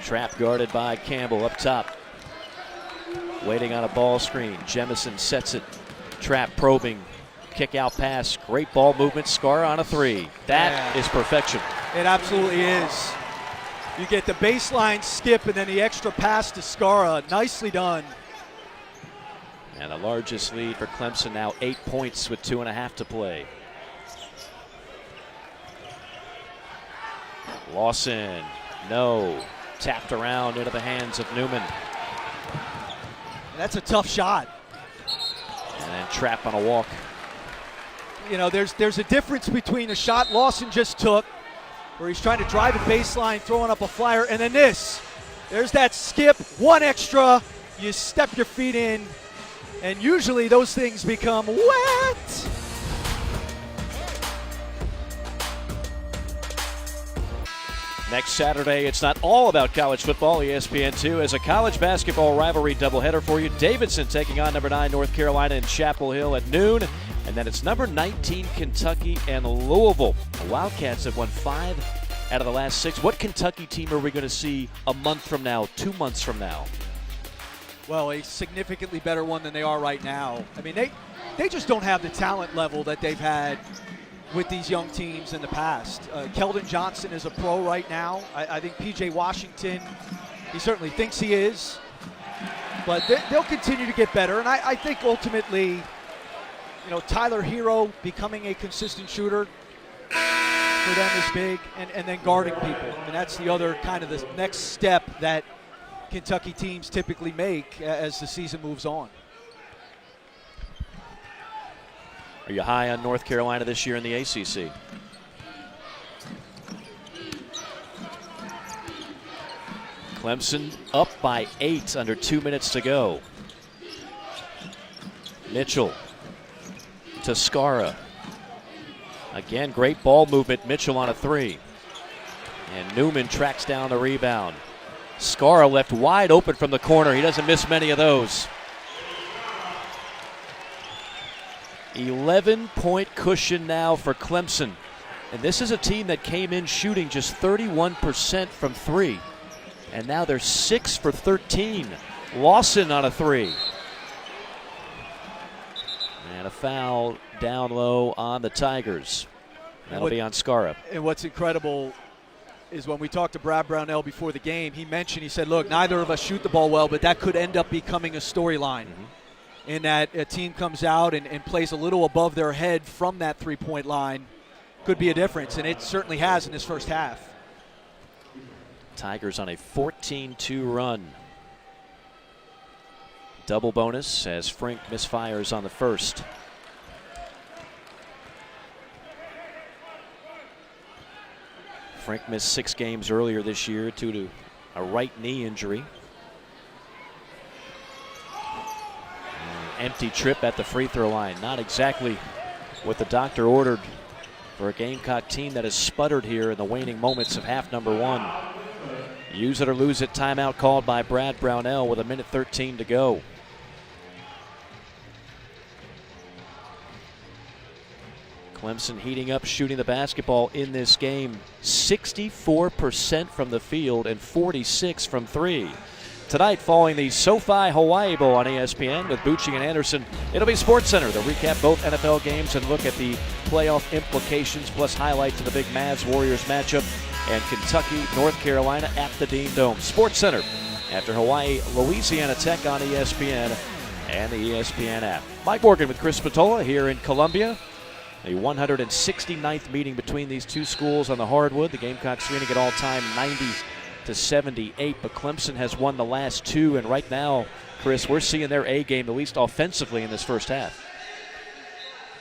Trap guarded by Campbell up top. Waiting on a ball screen. Jemison sets it. Trap probing. Kick out pass. Great ball movement. Scar on a 3. That is perfection. It absolutely is. You get the baseline skip and then the extra pass to Scara. Nicely done. And the largest lead for Clemson now 8 points with 2.5 to play. Lawson. No. Tapped around into the hands of Newman. That's a tough shot. And then Trap on a walk. You know, there's a difference between a shot Lawson just took, where he's trying to drive a baseline, throwing up a flyer, and then this. There's that skip, 1 extra, you step your feet in, and usually those things become wet. Next Saturday, it's not all about college football. ESPN2 has a college basketball rivalry doubleheader for you. Davidson taking on number 9 North Carolina in Chapel Hill at noon. And then it's number 19 Kentucky and Louisville. The Wildcats have won 5 out of the last 6. What Kentucky team are we going to see a month from now, 2 months from now? Well, a significantly better one than they are right now. I mean, they just don't have the talent level that they've had with these young teams in the past. Keldon Johnson is a pro right now. I think P.J. Washington, he certainly thinks he is. But they'll continue to get better. And I think ultimately, you know, Tyler Hero becoming a consistent shooter for them is big, and then guarding people. And that's the other kind of the next step that Kentucky teams typically make as the season moves on. Are you high on North Carolina this year in the ACC? Clemson up by 8 under 2 minutes to go. Mitchell to Scara. Again, great ball movement. Mitchell on a 3. And Newman tracks down the rebound. Scara left wide open from the corner. He doesn't miss many of those. 11-point cushion now for Clemson And this is a team that came in shooting just 31% from three. And now they're 6 for 13. Lawson on a three. And a foul down low on the Tigers. That'll be on Scarra. And what's incredible is when we talked to Brad Brownell before the game, he said, look, neither of us shoot the ball well, but that could end up becoming a storyline. In that a team comes out and plays a little above their head from that three-point line. Could be a difference, and it certainly has in this first half. Tigers on a 14-2 run. Double bonus as Frink misfires on the first. Frink missed 6 games earlier this year due to a right knee injury. Empty trip at the free throw line. Not exactly what the doctor ordered for a Gamecock team that has sputtered here in the waning moments of half number 1. Use it or lose it timeout called by Brad Brownell with 1:13 to go. Clemson heating up, shooting the basketball in this game. 64% from the field and 46 from three. Tonight, following the SoFi Hawaii Bowl on ESPN with Bucci and Anderson, it'll be SportsCenter. They'll recap both NFL games and look at the playoff implications, plus highlights of the big Mavs-Warriors matchup and Kentucky, North Carolina at the Dean Dome. SportsCenter after Hawaii, Louisiana Tech on ESPN and the ESPN app. Mike Morgan with Chris Spatola here in Columbia. A 169th meeting between these two schools on the hardwood. The Gamecocks winning at all-time 90-78, but Clemson has won the last 2, and right now, Chris, we're seeing their A game, at least offensively, in this first half.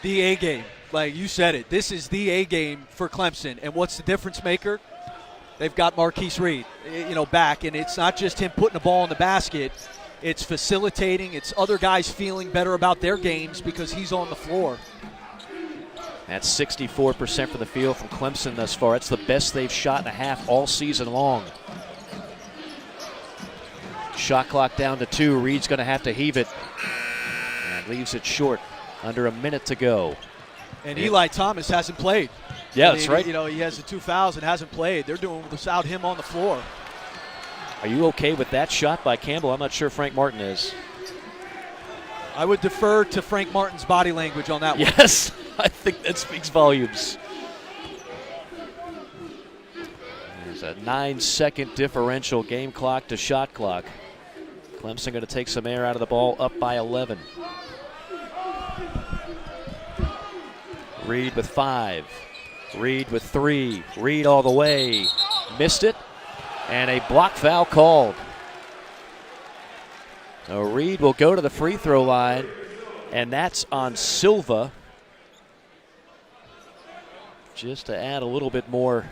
The A game, like you said it, this is the A game for Clemson, and what's the difference maker? They've got Marquise Reed, back, and it's not just him putting the ball in the basket. It's facilitating. It's other guys feeling better about their games because he's on the floor. That's 64% from the field from Clemson thus far. That's the best they've shot in a half all season long. Shot clock down to 2. Reed's going to have to heave it. And leaves it short. Under a minute to go. And Eli Thomas hasn't played. Yeah, that's right. He has the 2 fouls and hasn't played. They're doing without him on the floor. Are you okay with that shot by Campbell? I'm not sure Frank Martin is. I would defer to Frank Martin's body language on that one. Yes, I think that speaks volumes. There's a 9-second differential, game clock to shot clock. Clemson going to take some air out of the ball, up by 11. Reed with 5. Reed with 3. Reed all the way. Missed it. And a block foul called. So Reed will go to the free throw line, and that's on Silva. Just to add a little bit more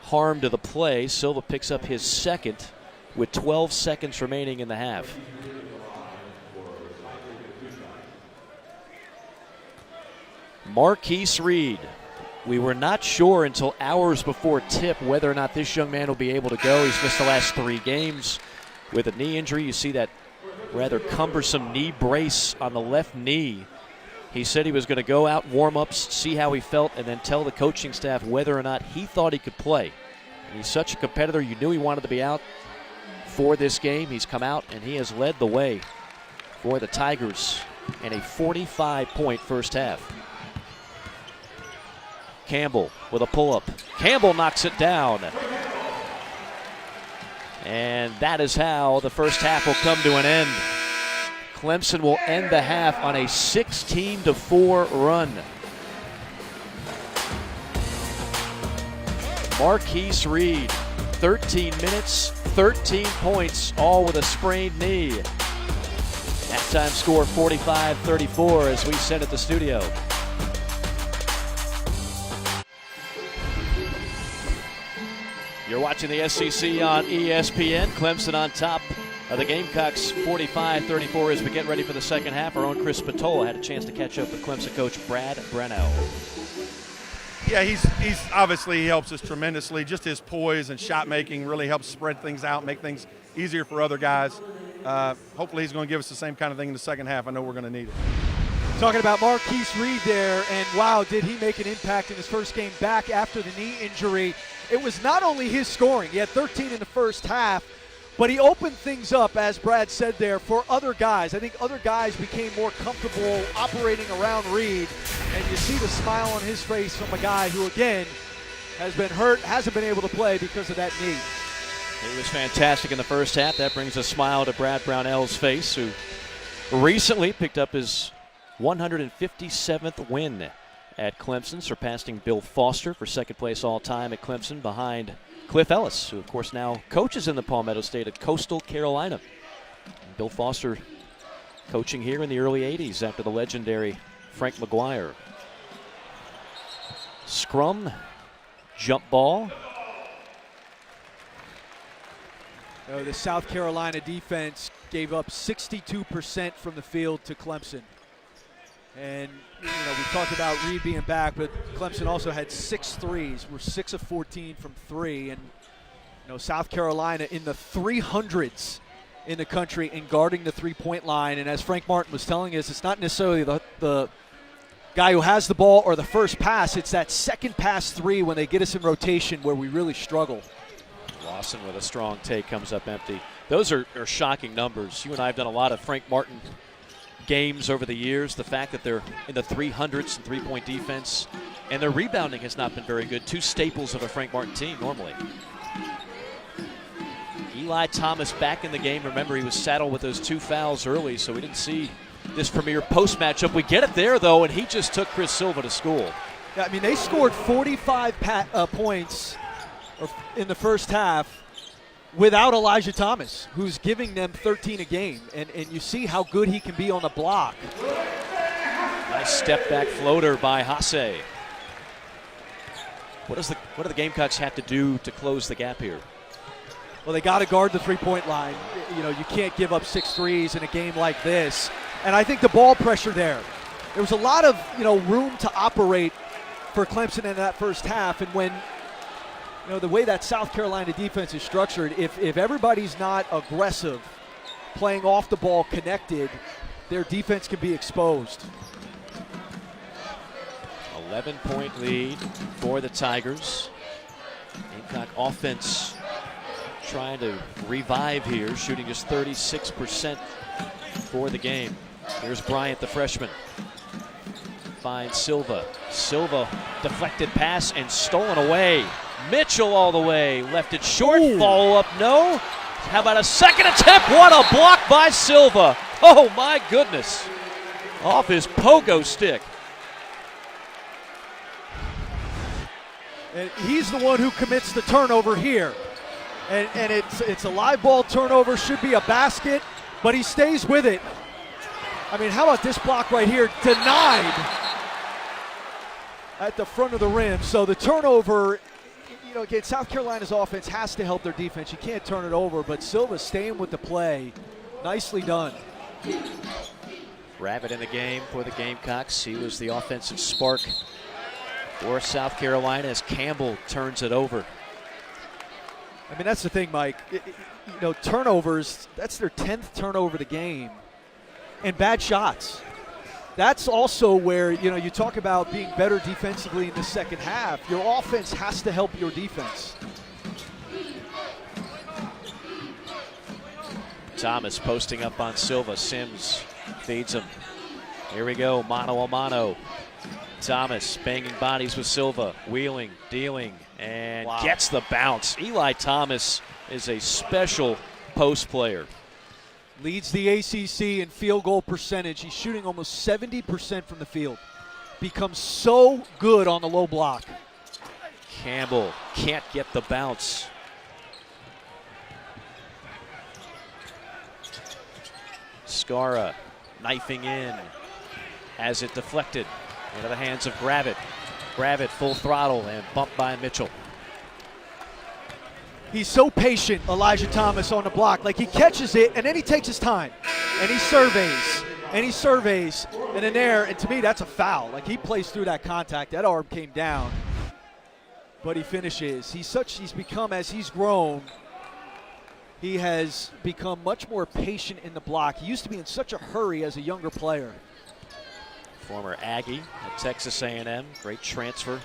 harm to the play, Silva picks up his second with 12 seconds remaining in the half. Marquise Reed. We were not sure until hours before tip whether or not this young man will be able to go. He's missed the last 3 games with a knee injury. You see that rather cumbersome knee brace on the left knee. He said he was going to go out, warm-ups, see how he felt, and then tell the coaching staff whether or not he thought he could play. And he's such a competitor. You knew he wanted to be out for this game. He's come out, and he has led the way for the Tigers in a 45-point first half. Campbell with a pull-up. Campbell knocks it down. And that is how the first half will come to an end. Clemson will end the half on a 16-4 run. Marquise Reed, 13 minutes, 13 points, all with a sprained knee. Halftime score 45-34 as we said at the studio. You're watching the SEC on ESPN. Clemson on top of the Gamecocks 45-34 as we get ready for the second half. Our own Chris Spatola had a chance to catch up with Clemson coach Brad Brownell. Yeah, he's obviously he helps us tremendously. Just his poise and shot making really helps spread things out, make things easier for other guys. Hopefully he's going to give us the same kind of thing in the second half. I know we're going to need it. Talking about Marquise Reed there, and wow, did he make an impact in his first game back after the knee injury. It was not only his scoring. He had 13 in the first half, but he opened things up, as Brad said there, for other guys. I think other guys became more comfortable operating around Reed, and you see the smile on his face from a guy who, again, has been hurt, hasn't been able to play because of that knee. He was fantastic in the first half. That brings a smile to Brad Brownell's face, who recently picked up his 157th win at Clemson, surpassing Bill Foster for second place all-time at Clemson behind Cliff Ellis, who of course now coaches in the Palmetto State at Coastal Carolina. Bill Foster coaching here in the early 80s after the legendary Frank McGuire. Scrum, jump ball. The South Carolina defense gave up 62% from the field to Clemson. And, we talked about Reed being back, but Clemson also had 6 threes. We're 6 of 14 from 3. And, South Carolina in the 300s in the country in guarding the three-point line. And as Frank Martin was telling us, it's not necessarily the guy who has the ball or the first pass. It's that second pass three when they get us in rotation where we really struggle. Lawson with a strong take, comes up empty. Those are shocking numbers. You and I have done a lot of Frank Martin games over the years. The fact that they're in the 300s in three-point defense, and their rebounding has not been very good. Two staples of a Frank Martin team normally. Eli Thomas back in the game. Remember, he was saddled with those 2 fouls early, so we didn't see this premier post matchup. We get it there, though, and he just took Chris Silva to school. Yeah, they scored 45 points in the first half without Elijah Thomas, who's giving them 13 a game. And you see how good he can be on the block. Nice step back floater by Hasse. What do the Gamecocks have to do to close the gap here? Well, they got to guard the three-point line. You can't give up 6 threes in a game like this. And I think the ball pressure there. There was a lot of, room to operate for Clemson in that first half. And when, the way that South Carolina defense is structured, if everybody's not aggressive, playing off the ball, connected, their defense can be exposed. 11-point lead for the Tigers. Gamecock offense trying to revive here, shooting just 36% for the game. Here's Bryant, the freshman. Finds Silva. Silva, deflected pass and stolen away. Mitchell all the way, left it short. Ooh. Follow up, no. How about a second attempt? What a block by Silva. Oh my goodness. Off his pogo stick. And he's the one who commits the turnover here. And it's a live ball turnover, should be a basket, but he stays with it. How about this block right here? Denied at the front of the rim. So the turnover, again, South Carolina's offense has to help their defense. You can't turn it over, but Silva staying with the play. Nicely done. Rabbit in the game for the Gamecocks. He was the offensive spark for South Carolina as Campbell turns it over. That's the thing, Mike. Turnovers, that's their 10th turnover of the game. And bad shots. That's also where, you talk about being better defensively in the second half. Your offense has to help your defense. Thomas posting up on Silva. Sims feeds him. Here we go, mano a mano. Thomas banging bodies with Silva, wheeling, dealing, and gets the bounce. Eli Thomas is a special post player. Leads the ACC in field goal percentage. He's shooting almost 70% from the field. Becomes so good on the low block. Campbell can't get the bounce. Scara knifing in as it deflected into the hands of Gravitt. Gravitt full throttle and bumped by Mitchell. He's so patient, Elijah Thomas, on the block. Like, he catches it, and then he takes his time. And he surveys, and in there, and to me, that's a foul. Like, he plays through that contact. That arm came down. But he finishes. He's become, as he's grown, he has become much more patient in the block. He used to be in such a hurry as a younger player. former Aggie at Texas A&M. Great transfer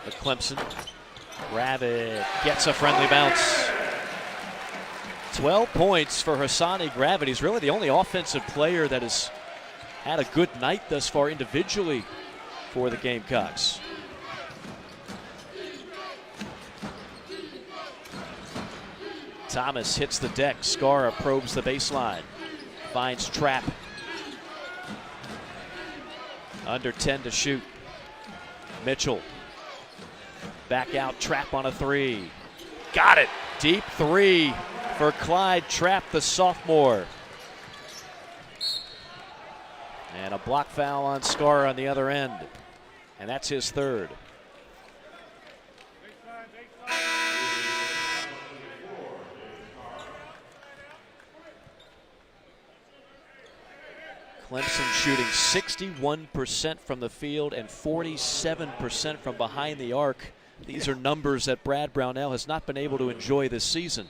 to Clemson. Gravett gets a friendly bounce. 12 points for Hassani Gravett. He's really the only offensive player that has had a good night thus far individually for the Gamecocks. Thomas hits the deck. Skara probes the baseline. Finds Trapp. Under 10 to shoot. Mitchell. Back out. Trapp on a three. Got it. Deep three for Clyde Trapp, the sophomore. And a block foul on Skara on the other end. And that's his third. Clemson shooting 61% from the field and 47% from behind the arc. These are numbers that Brad Brownell has not been able to enjoy this season.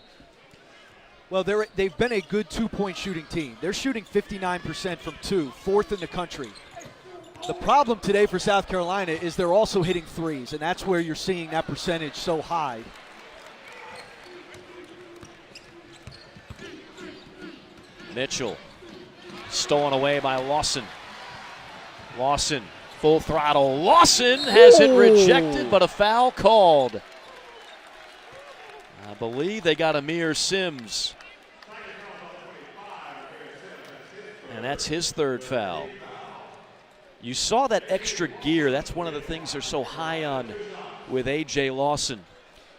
Well, they've been a good two-point shooting team. They're shooting 59% from two, fourth in the country. The problem today for South Carolina is they're also hitting threes, and that's where you're seeing that percentage so high. Mitchell. Stolen away by Lawson. Lawson, full throttle. Lawson has it rejected, but a foul called. I believe they got Amir Sims. And that's his third foul. You saw that extra gear. That's one of the things they're so high on with A.J. Lawson,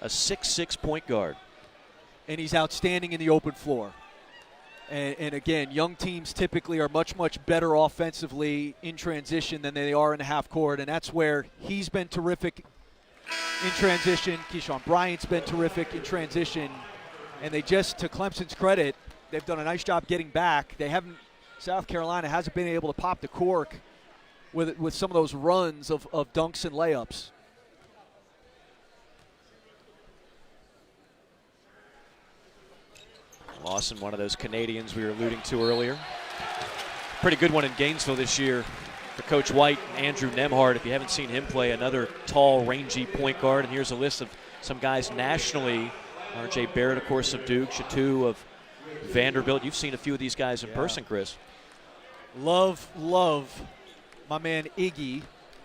a 6'6" point guard. And he's outstanding in the open floor. And again, young teams typically are much, much better offensively in transition than they are in the half court, and that's where he's been terrific in transition. Keyshawn Bryant's been terrific in transition, and they just, to Clemson's credit, they've done a nice job getting back. South Carolina hasn't been able to pop the cork with some of those runs of dunks and layups. Lawson, one of those Canadians we were alluding to earlier. Pretty good one in Gainesville this year for Coach White and Andrew Nemhard. If you haven't seen him play, another tall, rangy point guard. And here's a list of some guys nationally. R.J. Barrett, of course, of Duke. Shatu of Vanderbilt. You've seen a few of these guys in person, Chris. Love my man Iggy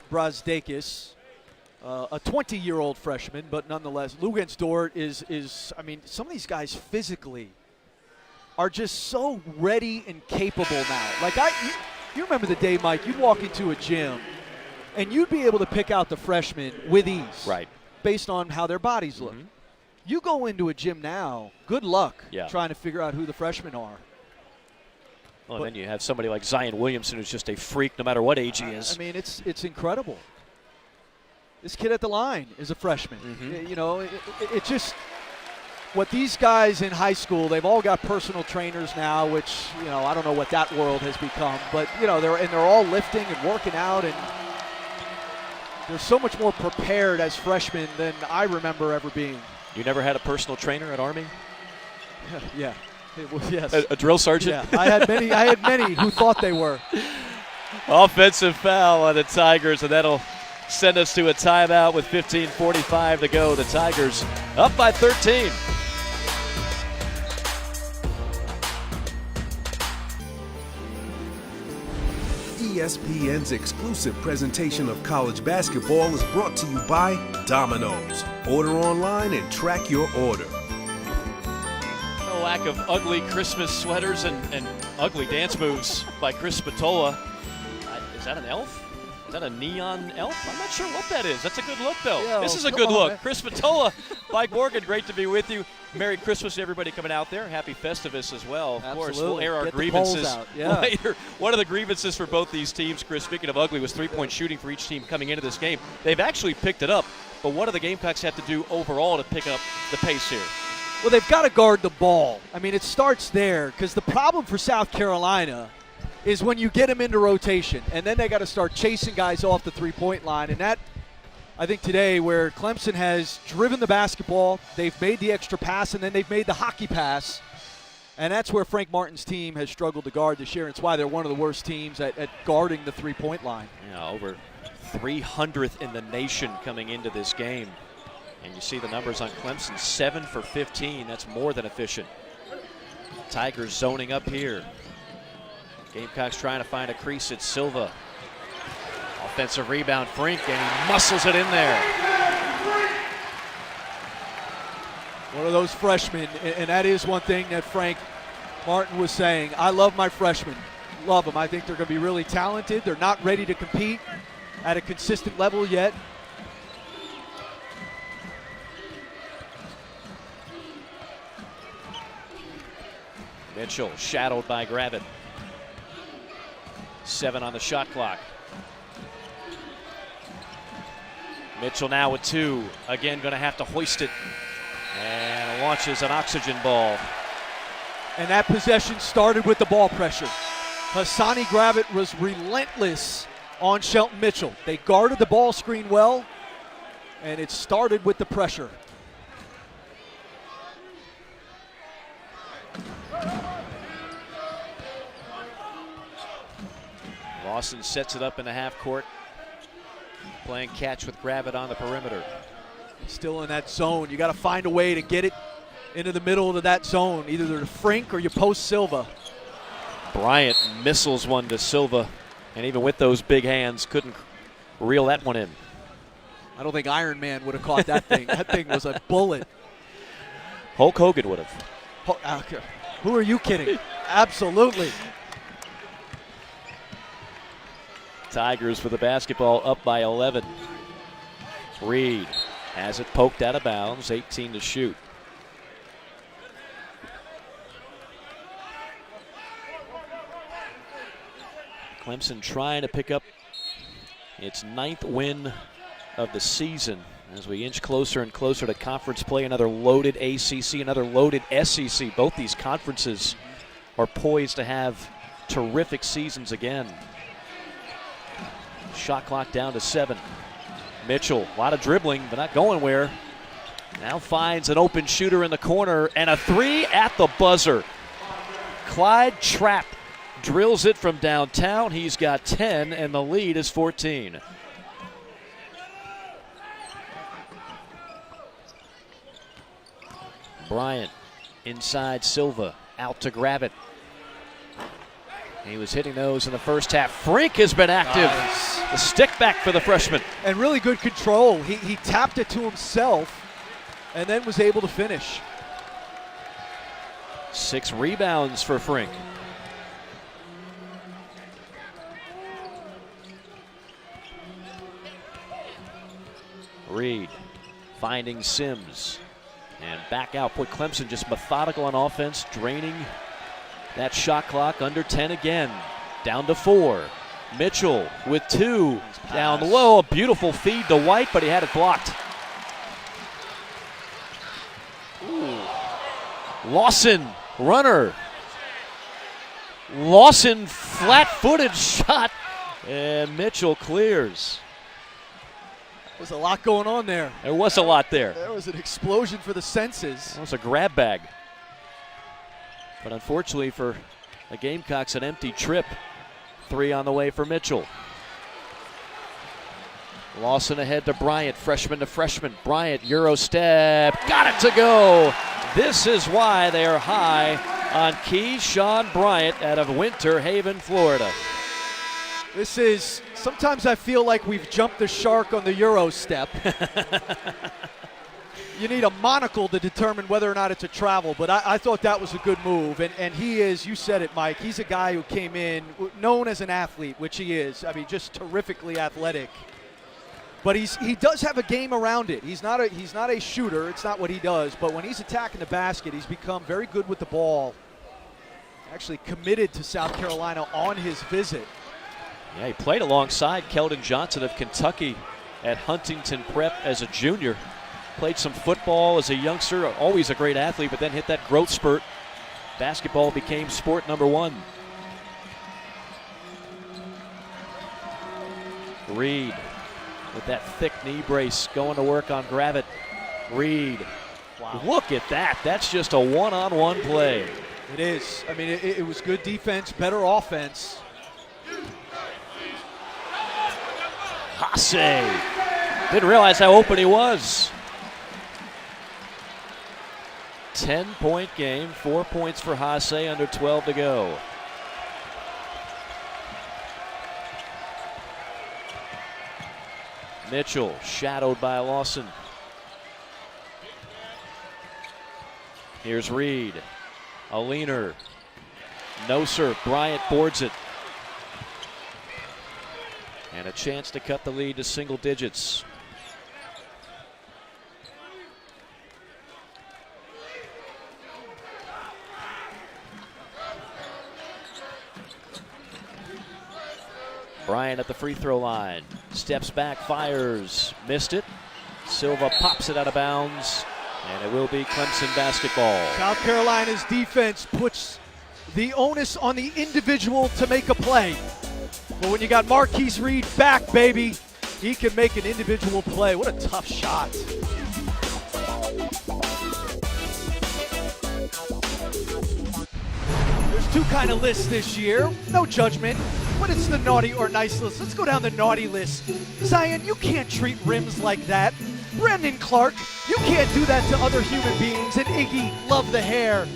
Brazdeikis. A 20-year-old freshman, but nonetheless, Lugensdort is, I mean, some of these guys physically are just so ready and capable now. Like, you remember the day, Mike, you'd walk into a gym and you'd be able to pick out the freshmen with ease. Right. Based on how their bodies look. You go into a gym now, good luck trying to figure out who the freshmen are. Well, and then you have somebody like Zion Williamson who's just a freak no matter what age he is. I mean, it's incredible. This kid at the line is a freshman. You know, it just – what these guys in high school, they've all got personal trainers now, which, you know, I don't know what that world has become. But, you know, they're all lifting and working out, and they're so much more prepared as freshmen than I remember ever being. You never had a personal trainer at Army? Yeah. Yes. A drill sergeant? Yeah, I had many who thought they were. Offensive foul on the Tigers, and that'll send us to a timeout with 15:45 to go. The Tigers up by 13. ESPN's exclusive presentation of college basketball is brought to you by Domino's. Order online and track your order. No lack of ugly Christmas sweaters and ugly dance moves by Chris Spatola. Is that an elf? Is that a neon elf? I'm not sure what that is. That's a good look, though. Yeah, this is a good look. Chris Spatola, Mike Morgan, great to be with you. Merry Christmas to everybody coming out there. Happy Festivus as well. Of course, we'll air our grievances later. One of the grievances for both these teams, Chris, speaking of ugly, was three-point shooting for each team coming into this game. They've actually picked it up, but what do the Gamecocks have to do overall to pick up the pace here? Well, they've got to guard the ball. I mean, it starts there because the problem for South Carolina is when you get them into rotation, and then they got to start chasing guys off the three-point line. And that, I think today, where Clemson has driven the basketball, they've made the extra pass, and then they've made the hockey pass. And that's where Frank Martin's team has struggled to guard this year. It's why they're one of the worst teams at guarding the three-point line. Yeah, over 300th in the nation coming into this game. And you see the numbers on Clemson, 7 for 15. That's more than efficient. Tigers zoning up here. Gamecocks trying to find a crease at Silva. Offensive rebound, Frink, and he muscles it in there. One of those freshmen, and that is one thing that Frank Martin was saying. I love my freshmen. Love them. I think they're going to be really talented. They're not ready to compete at a consistent level yet. Mitchell shadowed by Gravett. 7 on the shot clock. Mitchell now with 2. Again, going to have to hoist it. And launches an oxygen ball. And that possession started with the ball pressure. Hassani Gravett was relentless on Shelton Mitchell. They guarded the ball screen well, and it started with the pressure. Lawson sets it up in the half court, playing catch with Gravett on the perimeter. Still in that zone. You got to find a way to get it into the middle of that zone, either to Frink or you post Silva. Bryant missiles one to Silva, and even with those big hands, couldn't reel that one in. I don't think Iron Man would have caught that thing. That thing was a bullet. Hulk Hogan would have. Who are you kidding? Absolutely. Tigers with the basketball up by 11. Reed has it poked out of bounds, 18 to shoot. Clemson trying to pick up its 9th win of the season as we inch closer and closer to conference play. Another loaded ACC, another loaded SEC. Both these conferences are poised to have terrific seasons again. Shot clock down to 7. Mitchell, a lot of dribbling, but not going where. Now finds an open shooter in the corner, and a 3 at the buzzer. Clyde Trapp drills it from downtown. He's got 10, and the lead is 14. Bryant inside Silva, out to Gravett. He was hitting those in the first half. Frink has been active. Nice. The stick back for the freshman. And really good control. He tapped it to himself and then was able to finish. 6 rebounds for Frink. Reed finding Sims. And back out. Boy, Clemson just methodical on offense, draining that shot clock. Under 10 again. Down to 4. Mitchell with 2. Down low. A beautiful feed to White, but he had it blocked. Ooh. Lawson, runner. Lawson, flat-footed shot. And Mitchell clears. There's a lot going on there. There was a lot there. There was an explosion for the senses. That was a grab bag. But unfortunately for the Gamecocks, an empty trip. 3 on the way for Mitchell. Lawson ahead to Bryant, freshman to freshman. Bryant, Euro step, got it to go. This is why they are high on Keyshawn Bryant out of Winter Haven, Florida. This is, sometimes I feel like we've jumped the shark on the Euro step. You need a monocle to determine whether or not it's a travel, but I thought that was a good move. And he is, you said it, Mike, he's a guy who came in known as an athlete, which he is. I mean, just terrifically athletic. But he does have a game around it. He's not a shooter. It's not what he does. But when he's attacking the basket, he's become very good with the ball. Actually committed to South Carolina on his visit. Yeah, he played alongside Keldon Johnson of Kentucky at Huntington Prep as a junior. Played some football as a youngster, always a great athlete, but then hit that growth spurt. Basketball became sport number 1. Reed with that thick knee brace going to work on Gravett. Reed, wow. Look at that. That's just a one-on-one play. It is. I mean, it was good defense, better offense. Hasse didn't realize how open he was. 10-point game, 4 points for Hasse, under 12 to go. Mitchell shadowed by Lawson. Here's Reed. A leaner. Noser. Bryant boards it. And a chance to cut the lead to single digits. Bryant at the free throw line. Steps back, fires. Missed it. Silva pops it out of bounds. And it will be Clemson basketball. South Carolina's defense puts the onus on the individual to make a play. But when you got Marquise Reed back, baby, he can make an individual play. What a tough shot. There's two kind of lists this year. No judgment, but it's the naughty or nice list. Let's go down the naughty list. Zion, you can't treat rims like that. Brendan Clark, you can't do that to other human beings. And Iggy, love the hair.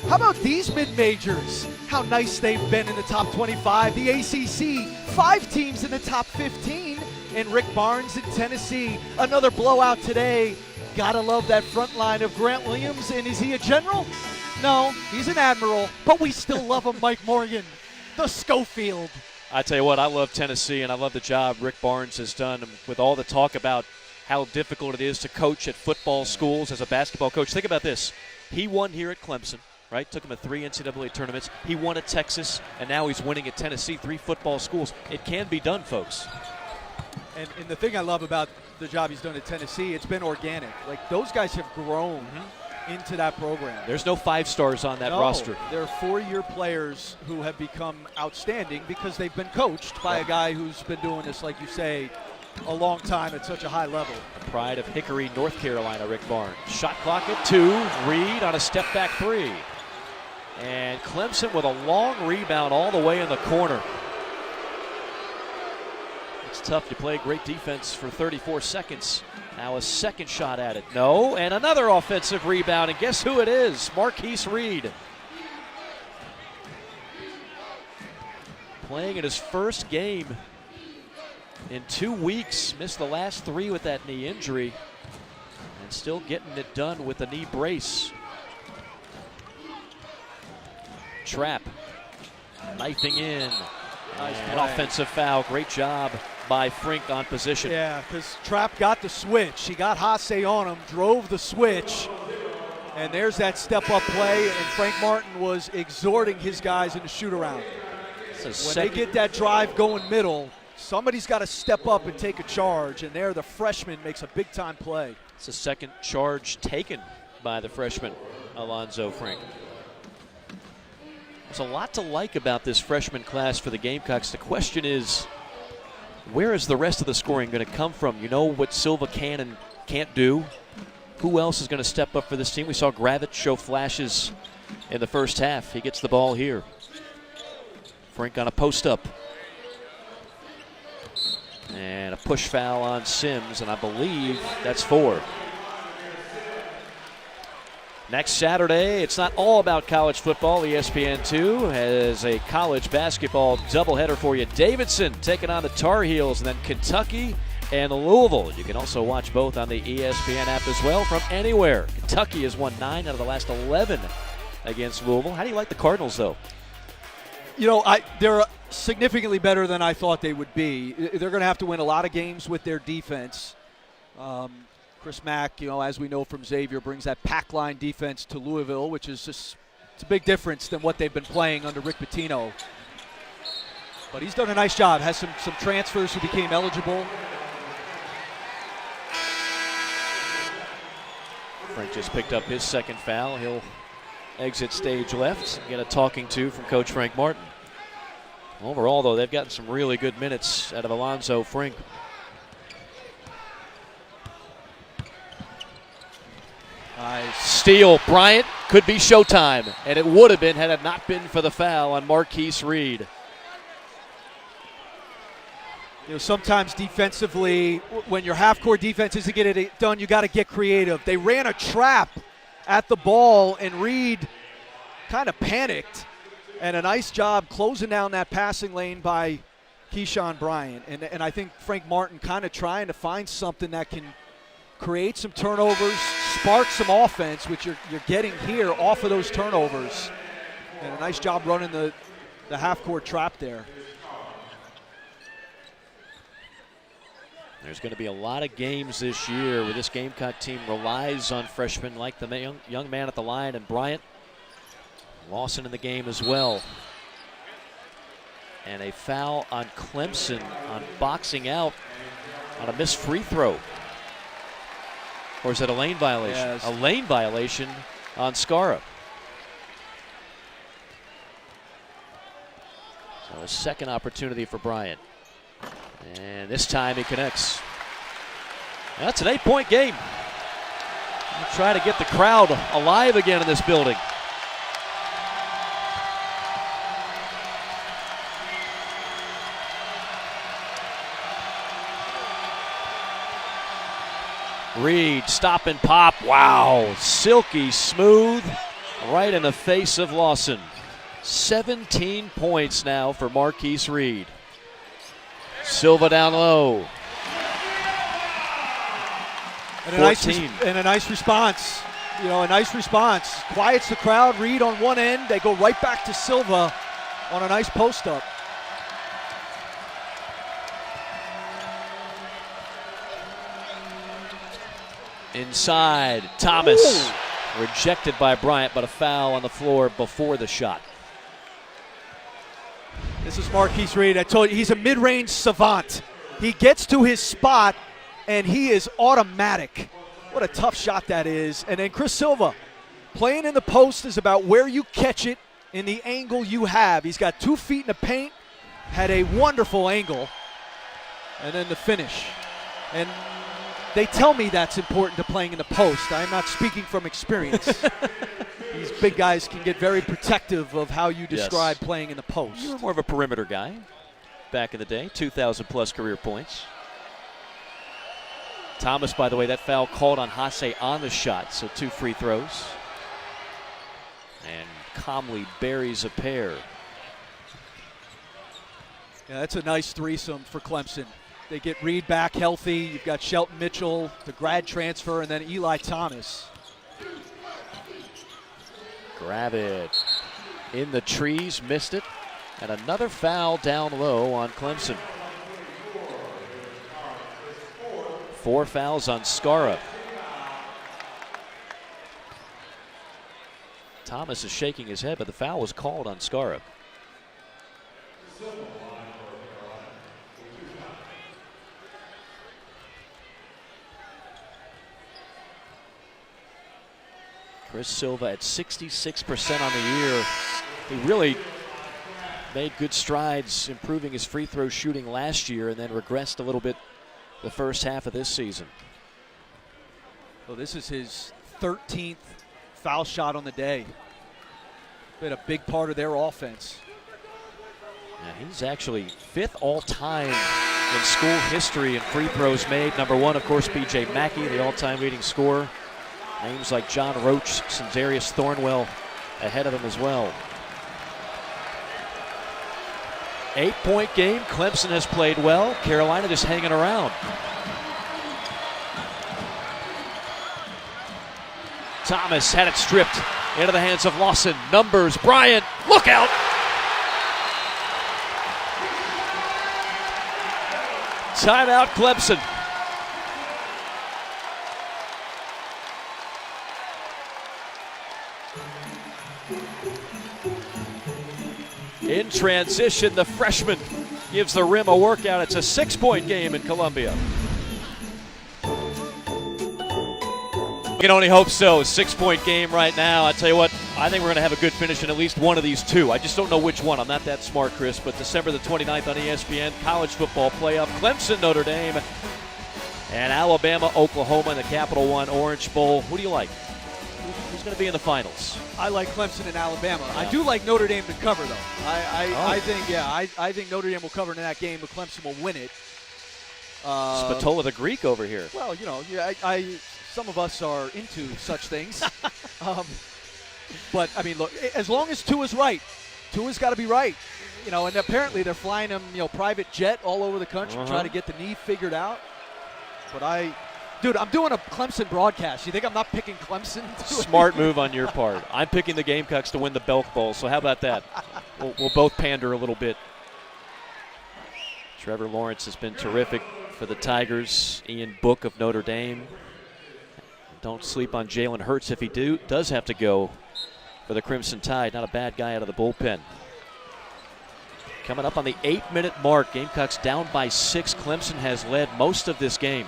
How about these mid-majors? How nice they've been in the top 25. The ACC, 5 teams in the top 15. And Rick Barnes in Tennessee, another blowout today. Gotta love that front line of Grant Williams. And is he a general? No, he's an admiral, but we still love him, Mike Morgan, the Schofield. I tell you what, I love Tennessee, and I love the job Rick Barnes has done with all the talk about how difficult it is to coach at football schools as a basketball coach. Think about this. He won here at Clemson, right? Took him to 3 NCAA tournaments. He won at Texas, and now he's winning at Tennessee, 3 football schools. It can be done, folks. And the thing I love about the job he's done at Tennessee, it's been organic. Like, those guys have grown into that program. There's no 5 stars on that roster. There are 4-year players who have become outstanding because they've been coached by a guy who's been doing this, like you say, a long time at such a high level. The pride of Hickory, North Carolina, Rick Barnes. Shot clock at 2. Reed on a step back 3. And Clemson with a long rebound all the way in the corner. It's tough to play great defense for 34 seconds. Now a second shot at it. No, and another offensive rebound. And guess who it is? Marquise Reed. Playing in his first game in 2 weeks. Missed the last 3 with that knee injury. And still getting it done with the knee brace. Trap. Knifing in. Nice An play. offensive foul. Great job by Frink on position. Yeah, because Trapp got the switch. He got Hasse on him, drove the switch, and there's that step-up play, and Frank Martin was exhorting his guys in the shoot-around. When they get that drive going middle, somebody's got to step up and take a charge, and there the freshman makes a big-time play. It's the second charge taken by the freshman, Alonzo Frink. There's a lot to like about this freshman class for the Gamecocks. The question is, where is the rest of the scoring going to come from? You know what Silva can and can't do? Who else is going to step up for this team? We saw Gravett show flashes in the first half. He gets the ball here. Frink on a post-up. And a push foul on Sims, and I believe that's 4. Next Saturday, it's not all about college football. ESPN2 has a college basketball doubleheader for you. Davidson taking on the Tar Heels, and then Kentucky and Louisville. You can also watch both on the ESPN app as well from anywhere. Kentucky has won 9 out of the last 11 against Louisville. How do you like the Cardinals, though? You know, they're significantly better than I thought they would be. They're going to have to win a lot of games with their defense. Chris Mack, you know, as we know from Xavier, brings that pack line defense to Louisville, which is just it's a big difference than what they've been playing under Rick Pitino. But he's done a nice job. Has some transfers who became eligible. Frank just picked up his second foul. He'll exit stage left and get a talking to from Coach Frank Martin. Overall, though, they've gotten some really good minutes out of Alonzo Frink. Nice. steal. Bryant could be showtime, and it would have been had it not been for the foul on Marquise Reed. You know, sometimes defensively, when your half-court defense isn't getting it done, you got to get creative. They ran a trap at the ball, and Reed kind of panicked. And a nice job closing down that passing lane by Keyshawn Bryant. And I think Frank Martin kind of trying to find something that can create some turnovers, spark some offense, which you're getting here off of those turnovers. And a nice job running the half-court trap there. There's going to be a lot of games this year where this Gamecock team relies on freshmen like the young man at the line, and Bryant. Lawson in the game as well. And a foul on Clemson on boxing out on a missed free throw. Or is it a lane violation? Yes. A lane violation on Skara. So a second opportunity for Bryant. And this time he connects. That's an 8-point game. We'll try to get the crowd alive again in this building. Reed, stop and pop. Wow, silky smooth, right in the face of Lawson. 17 points now for Marquise Reed. Silva down low. And a nice response. You know, a nice response. Quiets the crowd. Reed on one end. They go right back to Silva on a nice post up. Inside, Thomas. Ooh. Rejected by Bryant, but a foul on the floor before the shot. This is Marquise Reed. I told you, he's a mid-range savant. He gets to his spot, and he is automatic. What a tough shot that is. And then Chris Silva, playing in the post is about where you catch it in the angle you have. He's got 2 feet in the paint, had a wonderful angle, and then the finish. And they tell me that's important to playing in the post. I'm not speaking from experience. These big guys can get very protective of how you describe playing in the post. You were more of a perimeter guy back in the day, 2,000-plus career points. Thomas, by the way, that foul called on Hasse on the shot, so 2 free throws. And calmly buries a pair. Yeah, that's a nice threesome for Clemson. They get Reed back healthy. You've got Shelton Mitchell, the grad transfer, and then Eli Thomas. Grab it. In the trees, missed it. And another foul down low on Clemson. 4 fouls on Skara. Thomas is shaking his head, but the foul was called on Skara. Chris Silva at 66% on the year. He really made good strides improving his free throw shooting last year and then regressed a little bit the first half of this season. Well, this is his 13th foul shot on the day. Been a big part of their offense. Yeah, he's actually 5th all-time in school history in free throws made. Number 1, of course, B.J. Mackey, the all-time leading scorer. Names like John Roach, Sindarius Thornwell ahead of him as well. 8-point game. Clemson has played well. Carolina just hanging around. Thomas had it stripped into the hands of Lawson. Numbers, Bryant, look out! Timeout, Clemson. In transition, the freshman gives the rim a workout. It's a 6-point game in Columbia. We can only hope so. 6-point game right now. I tell you what, I think we're going to have a good finish in at least one of these 2. I just don't know which one. I'm not that smart, Chris. But December the 29th on ESPN, college football playoff. Clemson, Notre Dame, and Alabama, Oklahoma in the Capital One Orange Bowl. Who do you like? Who's going to be in the finals? I like Clemson and Alabama. Yeah. I do like Notre Dame to cover, though. I think Notre Dame will cover in that game, but Clemson will win it. Spatola the Greek over here. Well, some of us are into such things. But, I mean, look, as long as Tua's right, Tua's got to be right. And apparently they're flying him, private jet all over the country, trying to get the knee figured out. But dude, I'm doing a Clemson broadcast. You think I'm not picking Clemson? Smart move on your part. I'm picking the Gamecocks to win the Belk Bowl, so how about that? We'll both pander a little bit. Trevor Lawrence has been terrific for the Tigers. Ian Book of Notre Dame. Don't sleep on Jalen Hurts if he does have to go for the Crimson Tide. Not a bad guy out of the bullpen. Coming up on the 8-minute mark, Gamecocks down by 6. Clemson has led most of this game.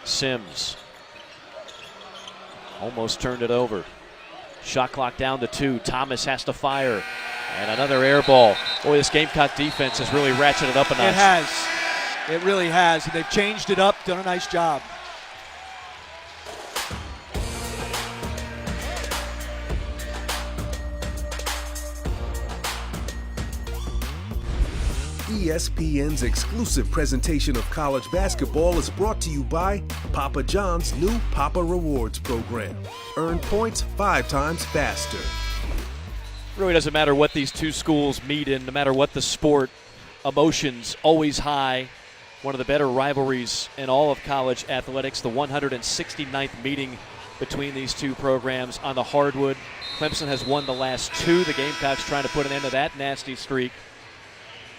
Sims almost turned it over. Shot clock down to 2. Thomas has to fire. And another air ball. Boy, this Gamecock defense has really ratcheted up a notch. It has. It really has. And they've changed it up, done a nice job. ESPN's exclusive presentation of college basketball is brought to you by Papa John's new Papa Rewards program. Earn points 5 times faster. It really doesn't matter what these two schools meet in, no matter what the sport, emotions always high. One of the better rivalries in all of college athletics, the 169th meeting between these two programs on the hardwood. Clemson has won the last 2. The Gamecocks trying to put an end to that nasty streak.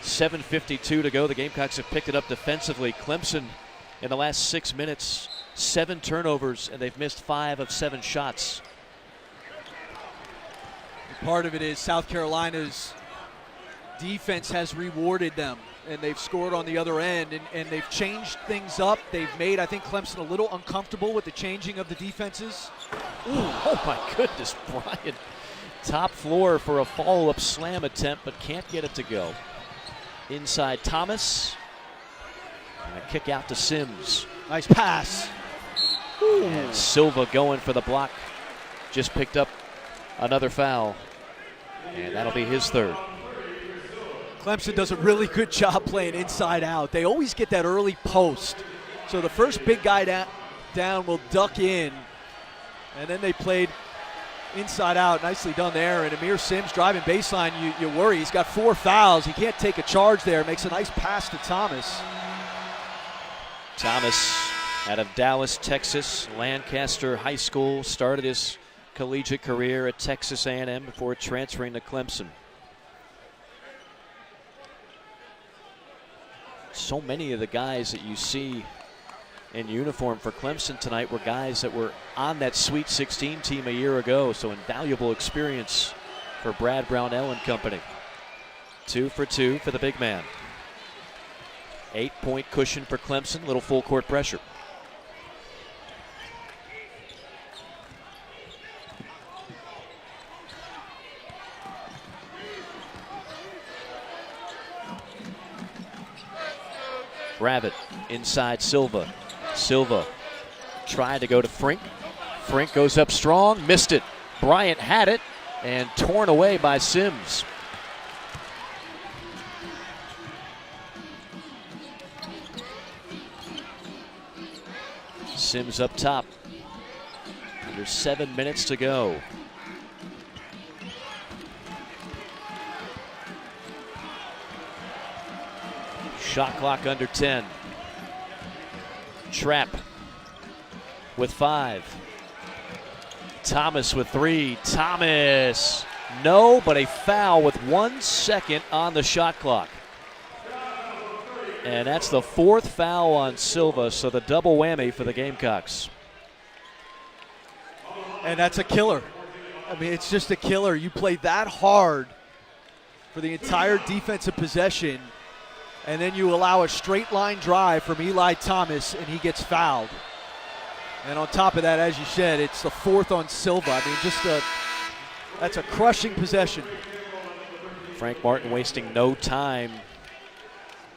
7:52 to go. The Gamecocks have picked it up defensively. Clemson, in the last 6 minutes, 7 turnovers, and they've missed 5 of 7 shots. Part of it is South Carolina's defense has rewarded them, and they've scored on the other end, and they've changed things up. They've made, I think, Clemson a little uncomfortable with the changing of the defenses. Ooh, oh my goodness, Brian. Top floor for a follow-up slam attempt, but can't get it to go. Inside Thomas. And a kick out to Sims. Nice pass. And Silva going for the block. Just picked up another foul. And that'll be his 3rd. Clemson does a really good job playing inside out. They always get that early post. So the first big guy down will duck in. And then they played inside out. Nicely done there. And Amir Sims driving baseline. You worry. He's got 4 fouls. He can't take a charge there. Makes a nice pass to Thomas. Thomas out of Dallas, Texas, Lancaster High School. Started his collegiate career at Texas A&M before transferring to Clemson. So many of the guys that you see in uniform for Clemson tonight were guys that were on that Sweet 16 team a year ago, so invaluable experience for Brad Brownell and company. 2 for 2 for the big man. 8-point cushion for Clemson, little full court pressure. Rabbit inside Silva. Silva tried to go to Frink. Frink goes up strong, missed it. Bryant had it and torn away by Sims. Sims up top. Under 7 minutes to go. Shot clock under 10. Trapp with 5. Thomas with 3. Thomas, no, but a foul with 1 second on the shot clock. And that's the 4th foul on Silva, so the double whammy for the Gamecocks. And that's a killer. I mean, it's just a killer. You play that hard for the entire defensive possession, and then you allow a straight line drive from Eli Thomas, and he gets fouled. And on top of that, as you said, it's the 4th on Silva. I mean, that's a crushing possession. Frank Martin wasting no time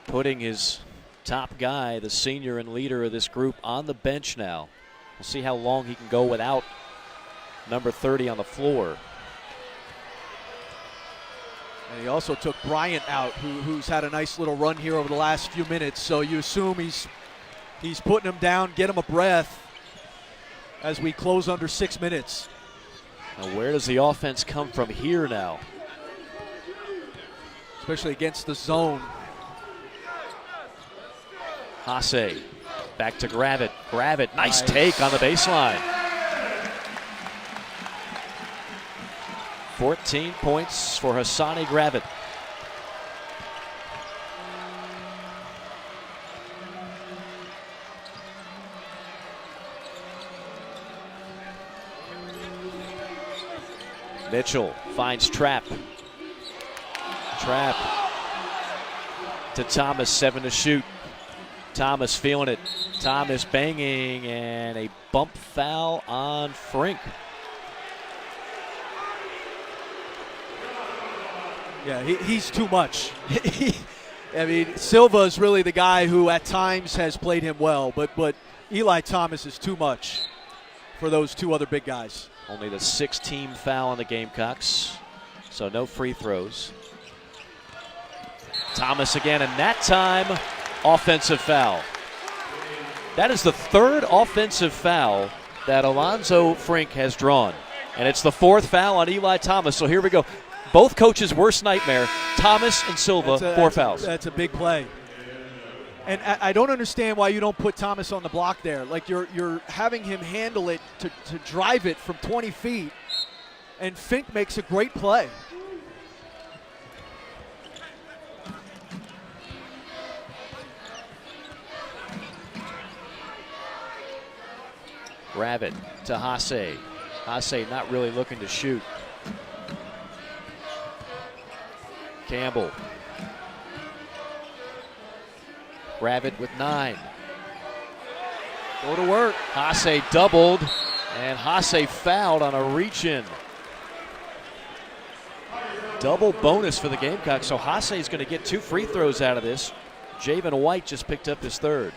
putting his top guy, the senior and leader of this group, on the bench now. We'll see how long he can go without number 30 on the floor. And he also took Bryant out, who's had a nice little run here over the last few minutes. So you assume he's putting him down, get him a breath as we close under 6 minutes. Now where does the offense come from here now? Especially against the zone. Hasse back to Gravett. Gravett, nice take on the baseline. 14 points for Hassani Gravett. Mitchell finds Trapp. Trapp to Thomas, 7 to shoot. Thomas feeling it. Thomas banging, and a bump foul on Frink. Yeah, he's too much. I mean, Silva is really the guy who at times has played him well, but Eli Thomas is too much for those two other big guys. Only the 6th team foul on the Gamecocks, so no free throws. Thomas again, and that time, offensive foul. That is the 3rd offensive foul that Alonzo Frink has drawn, and it's the 4th foul on Eli Thomas. So here we go. Both coaches' worst nightmare, Thomas and Silva, 4 fouls. That's a big play. And I don't understand why you don't put Thomas on the block there. Like you're having him handle it to drive it from 20 feet, and Fink makes a great play. Gravett to Hasse. Hasse not really looking to shoot. Campbell. Gravett with 9. Go to work. Hasse doubled, and Hasse fouled on a reach-in. Double bonus for the Gamecocks, so Hasse is going to get 2 free throws out of this. Javen White just picked up his 3rd.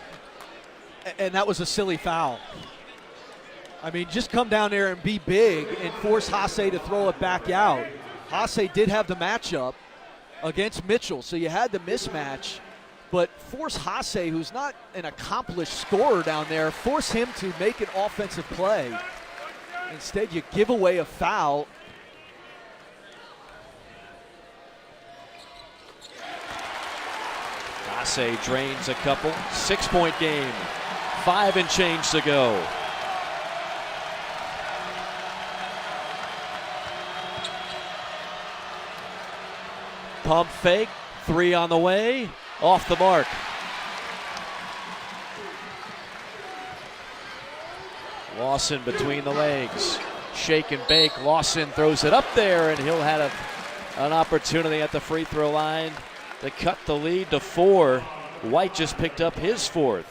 And that was a silly foul. I mean, just come down there and be big and force Hasse to throw it back out. Hasse did have the matchup against Mitchell, so you had the mismatch. But force Hasse, who's not an accomplished scorer down there, force him to make an offensive play. Instead, you give away a foul. Hasse drains a couple. 6-point game. 5 and change to go. Pump fake. 3 on the way. Off the mark. Lawson between the legs. Shake and bake. Lawson throws it up there, and he'll have an opportunity at the free throw line to cut the lead to 4. White just picked up his 4th.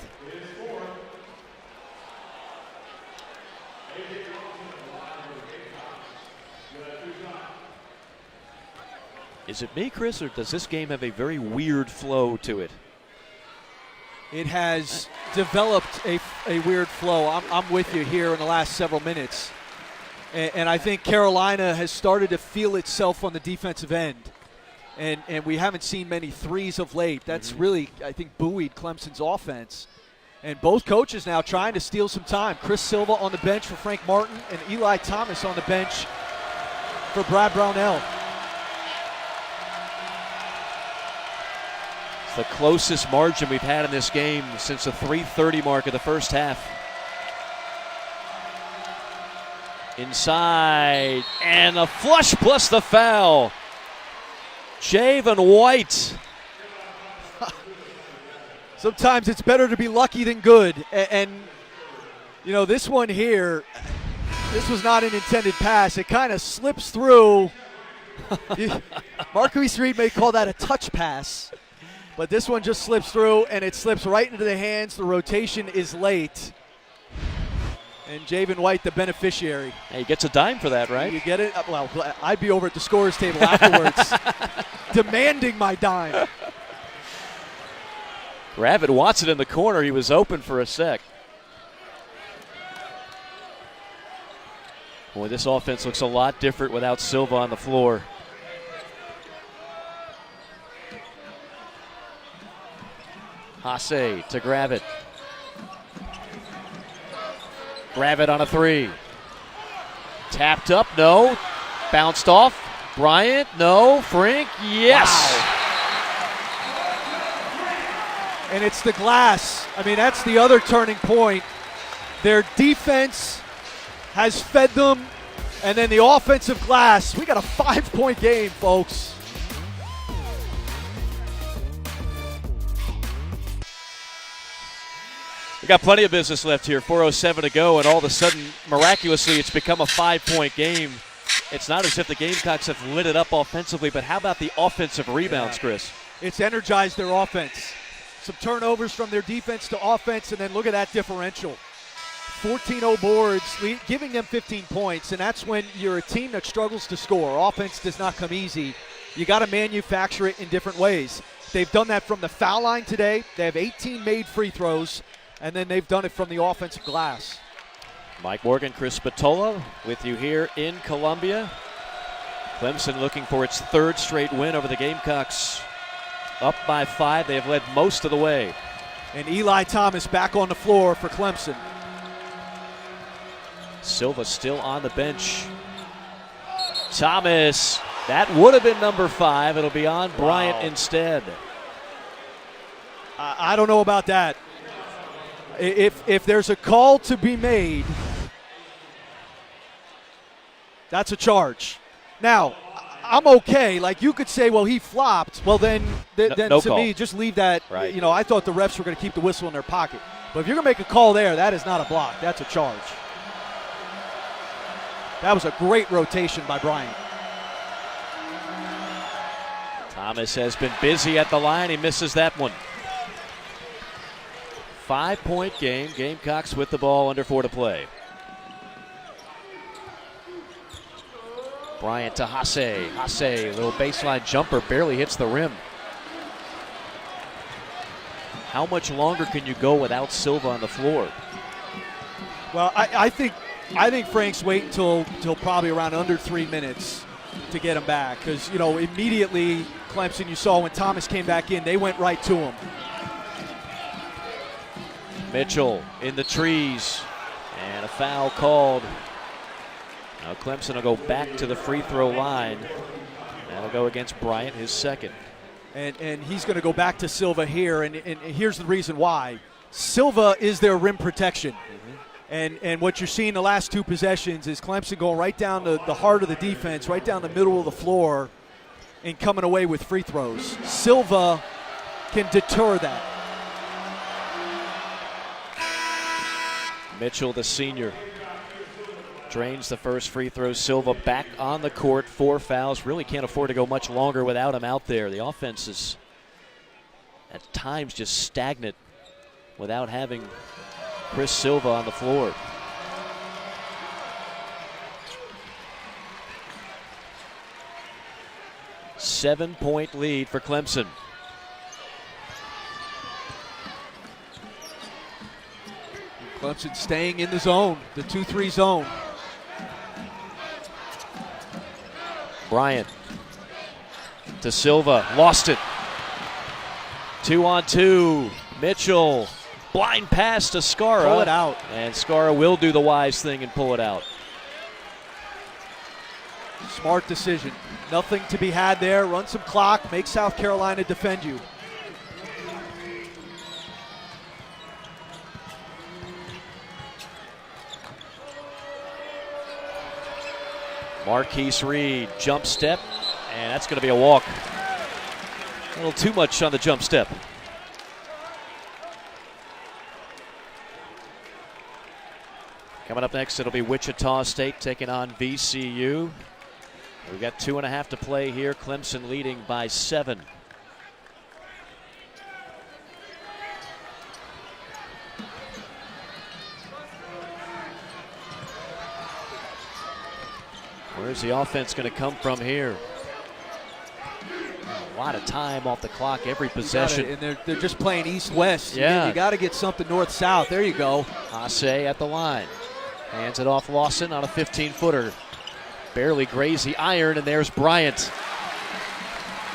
Is it me, Chris, or does this game have a very weird flow to it? It has developed a weird flow. I'm with you here in the last several minutes. And I think Carolina has started to feel itself on the defensive end. And we haven't seen many threes of late. That's really, I think, buoyed Clemson's offense. And both coaches now trying to steal some time. Chris Silva on the bench for Frank Martin, and Eli Thomas on the bench for Brad Brownell. It's the closest margin we've had in this game since the 3:30 mark of the first half. Inside, and a flush plus the foul. Javen White. Sometimes it's better to be lucky than good. And you know, this one here, this was not an intended pass. It kind of slips through. Marquise Reed may call that a touch pass. But this one just slips through, and it slips right into the hands. The rotation is late. And Javen White, the beneficiary. Hey, he gets a dime for that, right? You get it? Well, I'd be over at the scorer's table afterwards demanding my dime. Gravett wants it in the corner. He was open for a sec. Boy, this offense looks a lot different without Silva on the floor. Hasse to Gravett. Gravett on a three. Tapped up, no. Bounced off. Bryant, no. Frink, yes. Wow. And it's the glass. I mean, that's the other turning point. Their defense has fed them, and then the offensive glass. We got a 5-point game, folks. We got plenty of business left here, 4:07 to go, and all of a sudden, miraculously, it's become a 5-point game. It's not as if the Gamecocks have lit it up offensively, but how about the offensive rebounds, Chris? It's energized their offense. Some turnovers from their defense to offense, and then look at that differential. 14-0 boards, giving them 15 points, and that's when you're a team that struggles to score. Offense does not come easy. You got to manufacture it in different ways. They've done that from the foul line today. They have 18 made free throws, and then they've done it from the offensive glass. Mike Morgan, Chris Spatola with you here in Columbia. Clemson looking for its third straight win over the Gamecocks. Up by 5. They have led most of the way. And Eli Thomas back on the floor for Clemson. Silva still on the bench. Thomas, that would have been number 5. It'll be on Bryant instead. I don't know about that. If there's a call to be made, that's a charge. Now, I'm okay. Like, you could say, well, he flopped. Well, then no to call. me, just leave that. Right. You know, I thought the refs were going to keep the whistle in their pocket. But if you're going to make a call there, that is not a block. That's a charge. That was a great rotation by Bryant. Thomas has been busy at the line. He misses that one. 5-point game. Gamecocks with the ball, under 4 to play. Bryant to Hasse. Hasse, little baseline jumper, barely hits the rim. How much longer can you go without Silva on the floor? Well, I think Frank's waiting till probably around under 3 minutes to get him back, because, you know, immediately Clemson, you saw when Thomas came back in, they went right to him. Mitchell in the trees, and a foul called. Now Clemson will go back to the free throw line. That'll go against Bryant, his second. And he's going to go back to Silva here, and here's the reason why. Silva is their rim protection. And what you're seeing the last 2 possessions is Clemson going right down the heart of the defense, right down the middle of the floor, and coming away with free throws. Silva can deter that. Mitchell, the senior, drains the first free throw. Silva back on the court, 4 fouls. Really can't afford to go much longer without him out there. The offense is at times just stagnant without having Chris Silva on the floor. Seven-point lead for Clemson. Clemson staying in the zone, the 2-3 zone. Bryant to Silva, lost it. 2-on-2, Mitchell, blind pass to Skara. Pull it out. And Skara will do the wise thing and pull it out. Smart decision. Nothing to be had there. Run some clock, make South Carolina defend you. Marquise Reed, jump step, and that's going to be a walk. A little too much on the jump step. Coming up next, it'll be Wichita State taking on VCU. We've got 2.5 to play here. Clemson leading by 7. Where's the offense going to come from here? lot of time off the clock every possession. And they're just playing east-west. Yeah. You got to get something north-south. There you go. Hasse at the line. Hands it off Lawson on a 15-footer. Barely grazed the iron, and there's Bryant.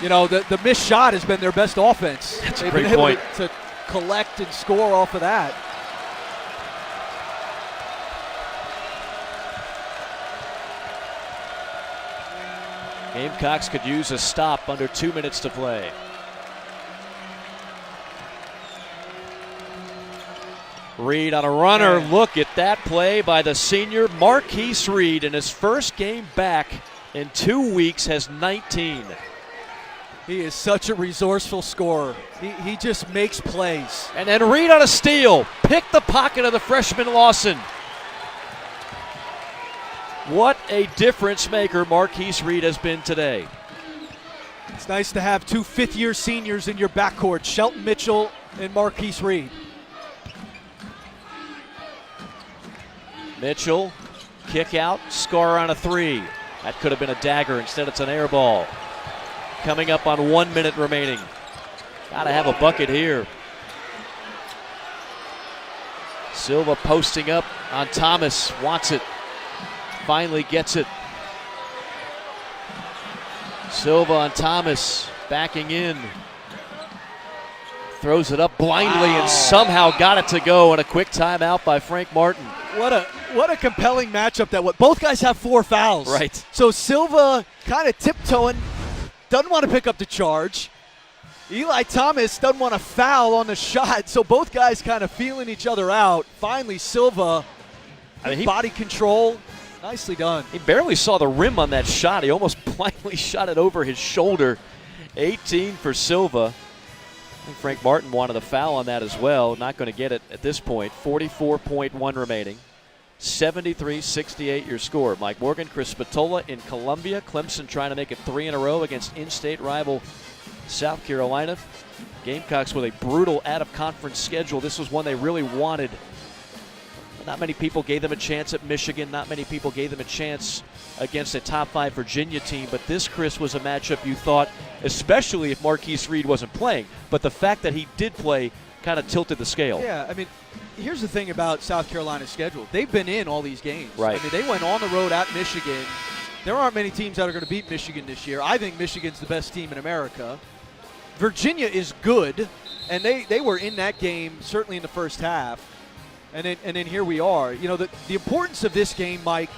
You know, the missed shot has been their best offense. That's They've a great been able point. to collect and score off of that. Gamecocks could use a stop under 2 minutes to play. Reed on a runner. Look at that play by the senior Marquise Reed in his first game back in 2 weeks has 19. He is such a resourceful scorer. He just makes plays. And then Reed on a steal. Pick the pocket of the freshman Lawson. What a difference maker Marquise Reed has been today. It's nice to have two fifth-year seniors in your backcourt, Shelton Mitchell and Marquise Reed. Mitchell, kick out, score on a three. That could have been a dagger. Instead, it's an air ball. Coming up on 1 minute remaining. Got to have a bucket here. Silva posting up on Thomas. Wants it. Finally gets it. Silva on Thomas. Backing in. Throws it up blindly and somehow got it to go. And a quick timeout by Frank Martin. What a compelling matchup that was. Both guys have 4 fouls. Right. So Silva kind of tiptoeing, doesn't want to pick up the charge. Eli Thomas doesn't want to foul on the shot, so both guys kind of feeling each other out. Finally, Silva, body control, nicely done. He barely saw the rim on that shot. He almost blindly shot it over his shoulder. 18 for Silva. I think Frank Martin wanted a foul on that as well. Not going to get it at this point. 44.1 remaining. 73-68 your score. Mike Morgan, Chris Spatola in Columbia. Clemson trying to make it 3 in a row against in-state rival South Carolina. Gamecocks with a brutal out-of-conference schedule. This was one they really wanted. Not many people gave them a chance at Michigan. Not many people gave them a chance against a top-5 Virginia team. But this, Chris, was a matchup you thought, especially if Marquise Reed wasn't playing. But the fact that he did play kind of tilted the scale. Yeah, I mean, here's the thing about South Carolina's schedule. They've been in all these games. Right. I mean, they went on the road at Michigan. There aren't many teams that are going to beat Michigan this year. I think Michigan's the best team in America. Virginia is good, and they were in that game certainly in the first half. And then here we are. You know, the importance of this game, Mike,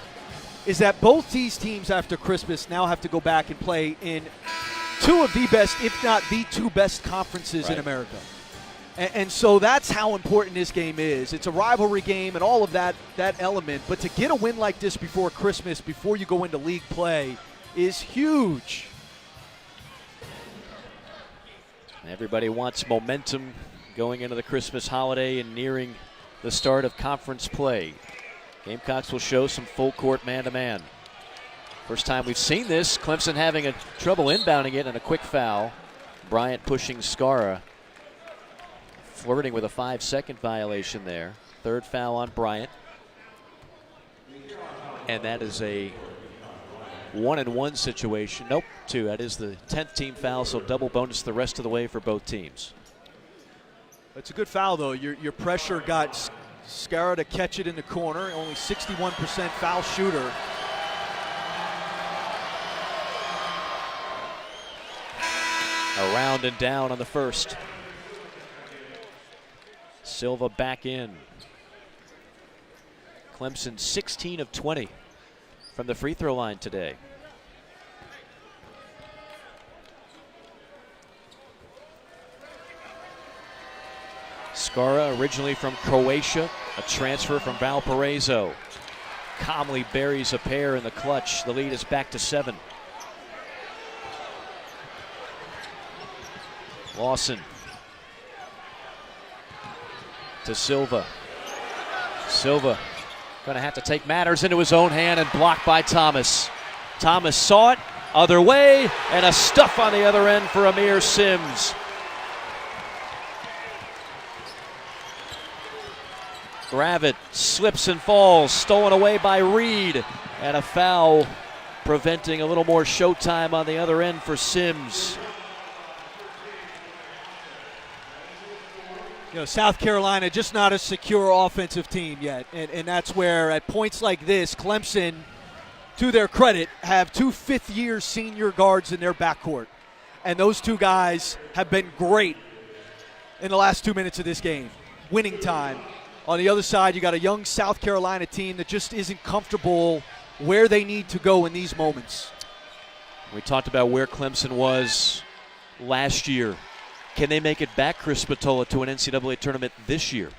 is that both these teams after Christmas now have to go back and play in two of the best, if not the two best conferences in America. And so that's how important this game is. It's a rivalry game and all of that element. But to get a win like this before Christmas, before you go into league play, is huge. Everybody wants momentum going into the Christmas holiday and nearing the start of conference play. Gamecocks will show some full court man-to-man. First time we've seen this. Clemson having a trouble inbounding it and a quick foul. Bryant pushing Skara. Flirting with a 5-second violation there. Third foul on Bryant. And that is a 1-and-1 situation. Nope, 2. That is the 10th team foul, so double bonus the rest of the way for both teams. It's a good foul, though. Your pressure got Skara to catch it in the corner. Only 61% foul shooter. Around and down on the first. Silva back in. Clemson 16 of 20 from the free throw line today. Skara, originally from Croatia, a transfer from Valparaiso. Calmly buries a pair in the clutch. The lead is back to 7. Lawson to Silva. Silva going to have to take matters into his own hand and blocked by Thomas. Thomas saw it, other way, and a stuff on the other end for Amir Sims. Gravett slips and falls, stolen away by Reed, and a foul preventing a little more showtime on the other end for Sims. South Carolina just not a secure offensive team yet. And that's where at points like this, Clemson, to their credit, have 2 fifth-year senior guards in their backcourt. And those two guys have been great in the last 2 minutes of this game. Winning time. On the other side, you got a young South Carolina team that just isn't comfortable where they need to go in these moments. We talked about where Clemson was last year. Can they make it back, Chris Spatola, to an NCAA tournament this year?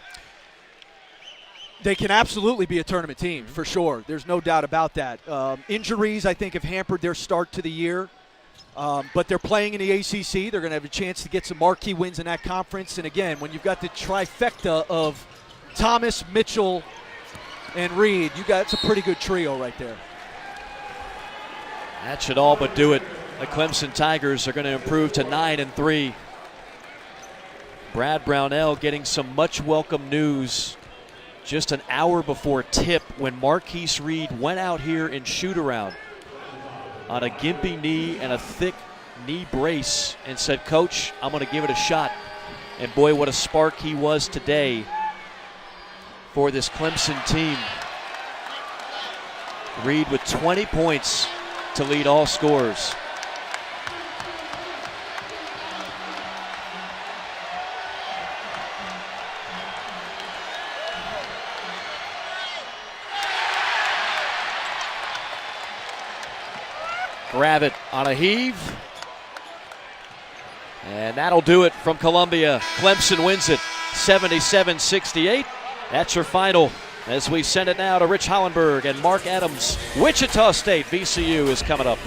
They can absolutely be a tournament team, for sure. There's no doubt about that. Injuries, I think, have hampered their start to the year. But they're playing in the ACC. They're going to have a chance to get some marquee wins in that conference. And, again, when you've got the trifecta of Thomas, Mitchell, and Reed, it's a pretty good trio right there. That should all but do it. The Clemson Tigers are going to improve to 9-3. Brad Brownell getting some much welcome news just an hour before tip when Marquise Reed went out here in shoot-around on a gimpy knee and a thick knee brace and said, "Coach, I'm going to give it a shot." And boy, what a spark he was today for this Clemson team. Reed with 20 points to lead all scorers. Grab it on a heave. And that'll do it from Columbia. Clemson wins it 77-68. That's your final as we send it now to Rich Hollenberg and Mark Adams. Wichita State, VCU is coming up.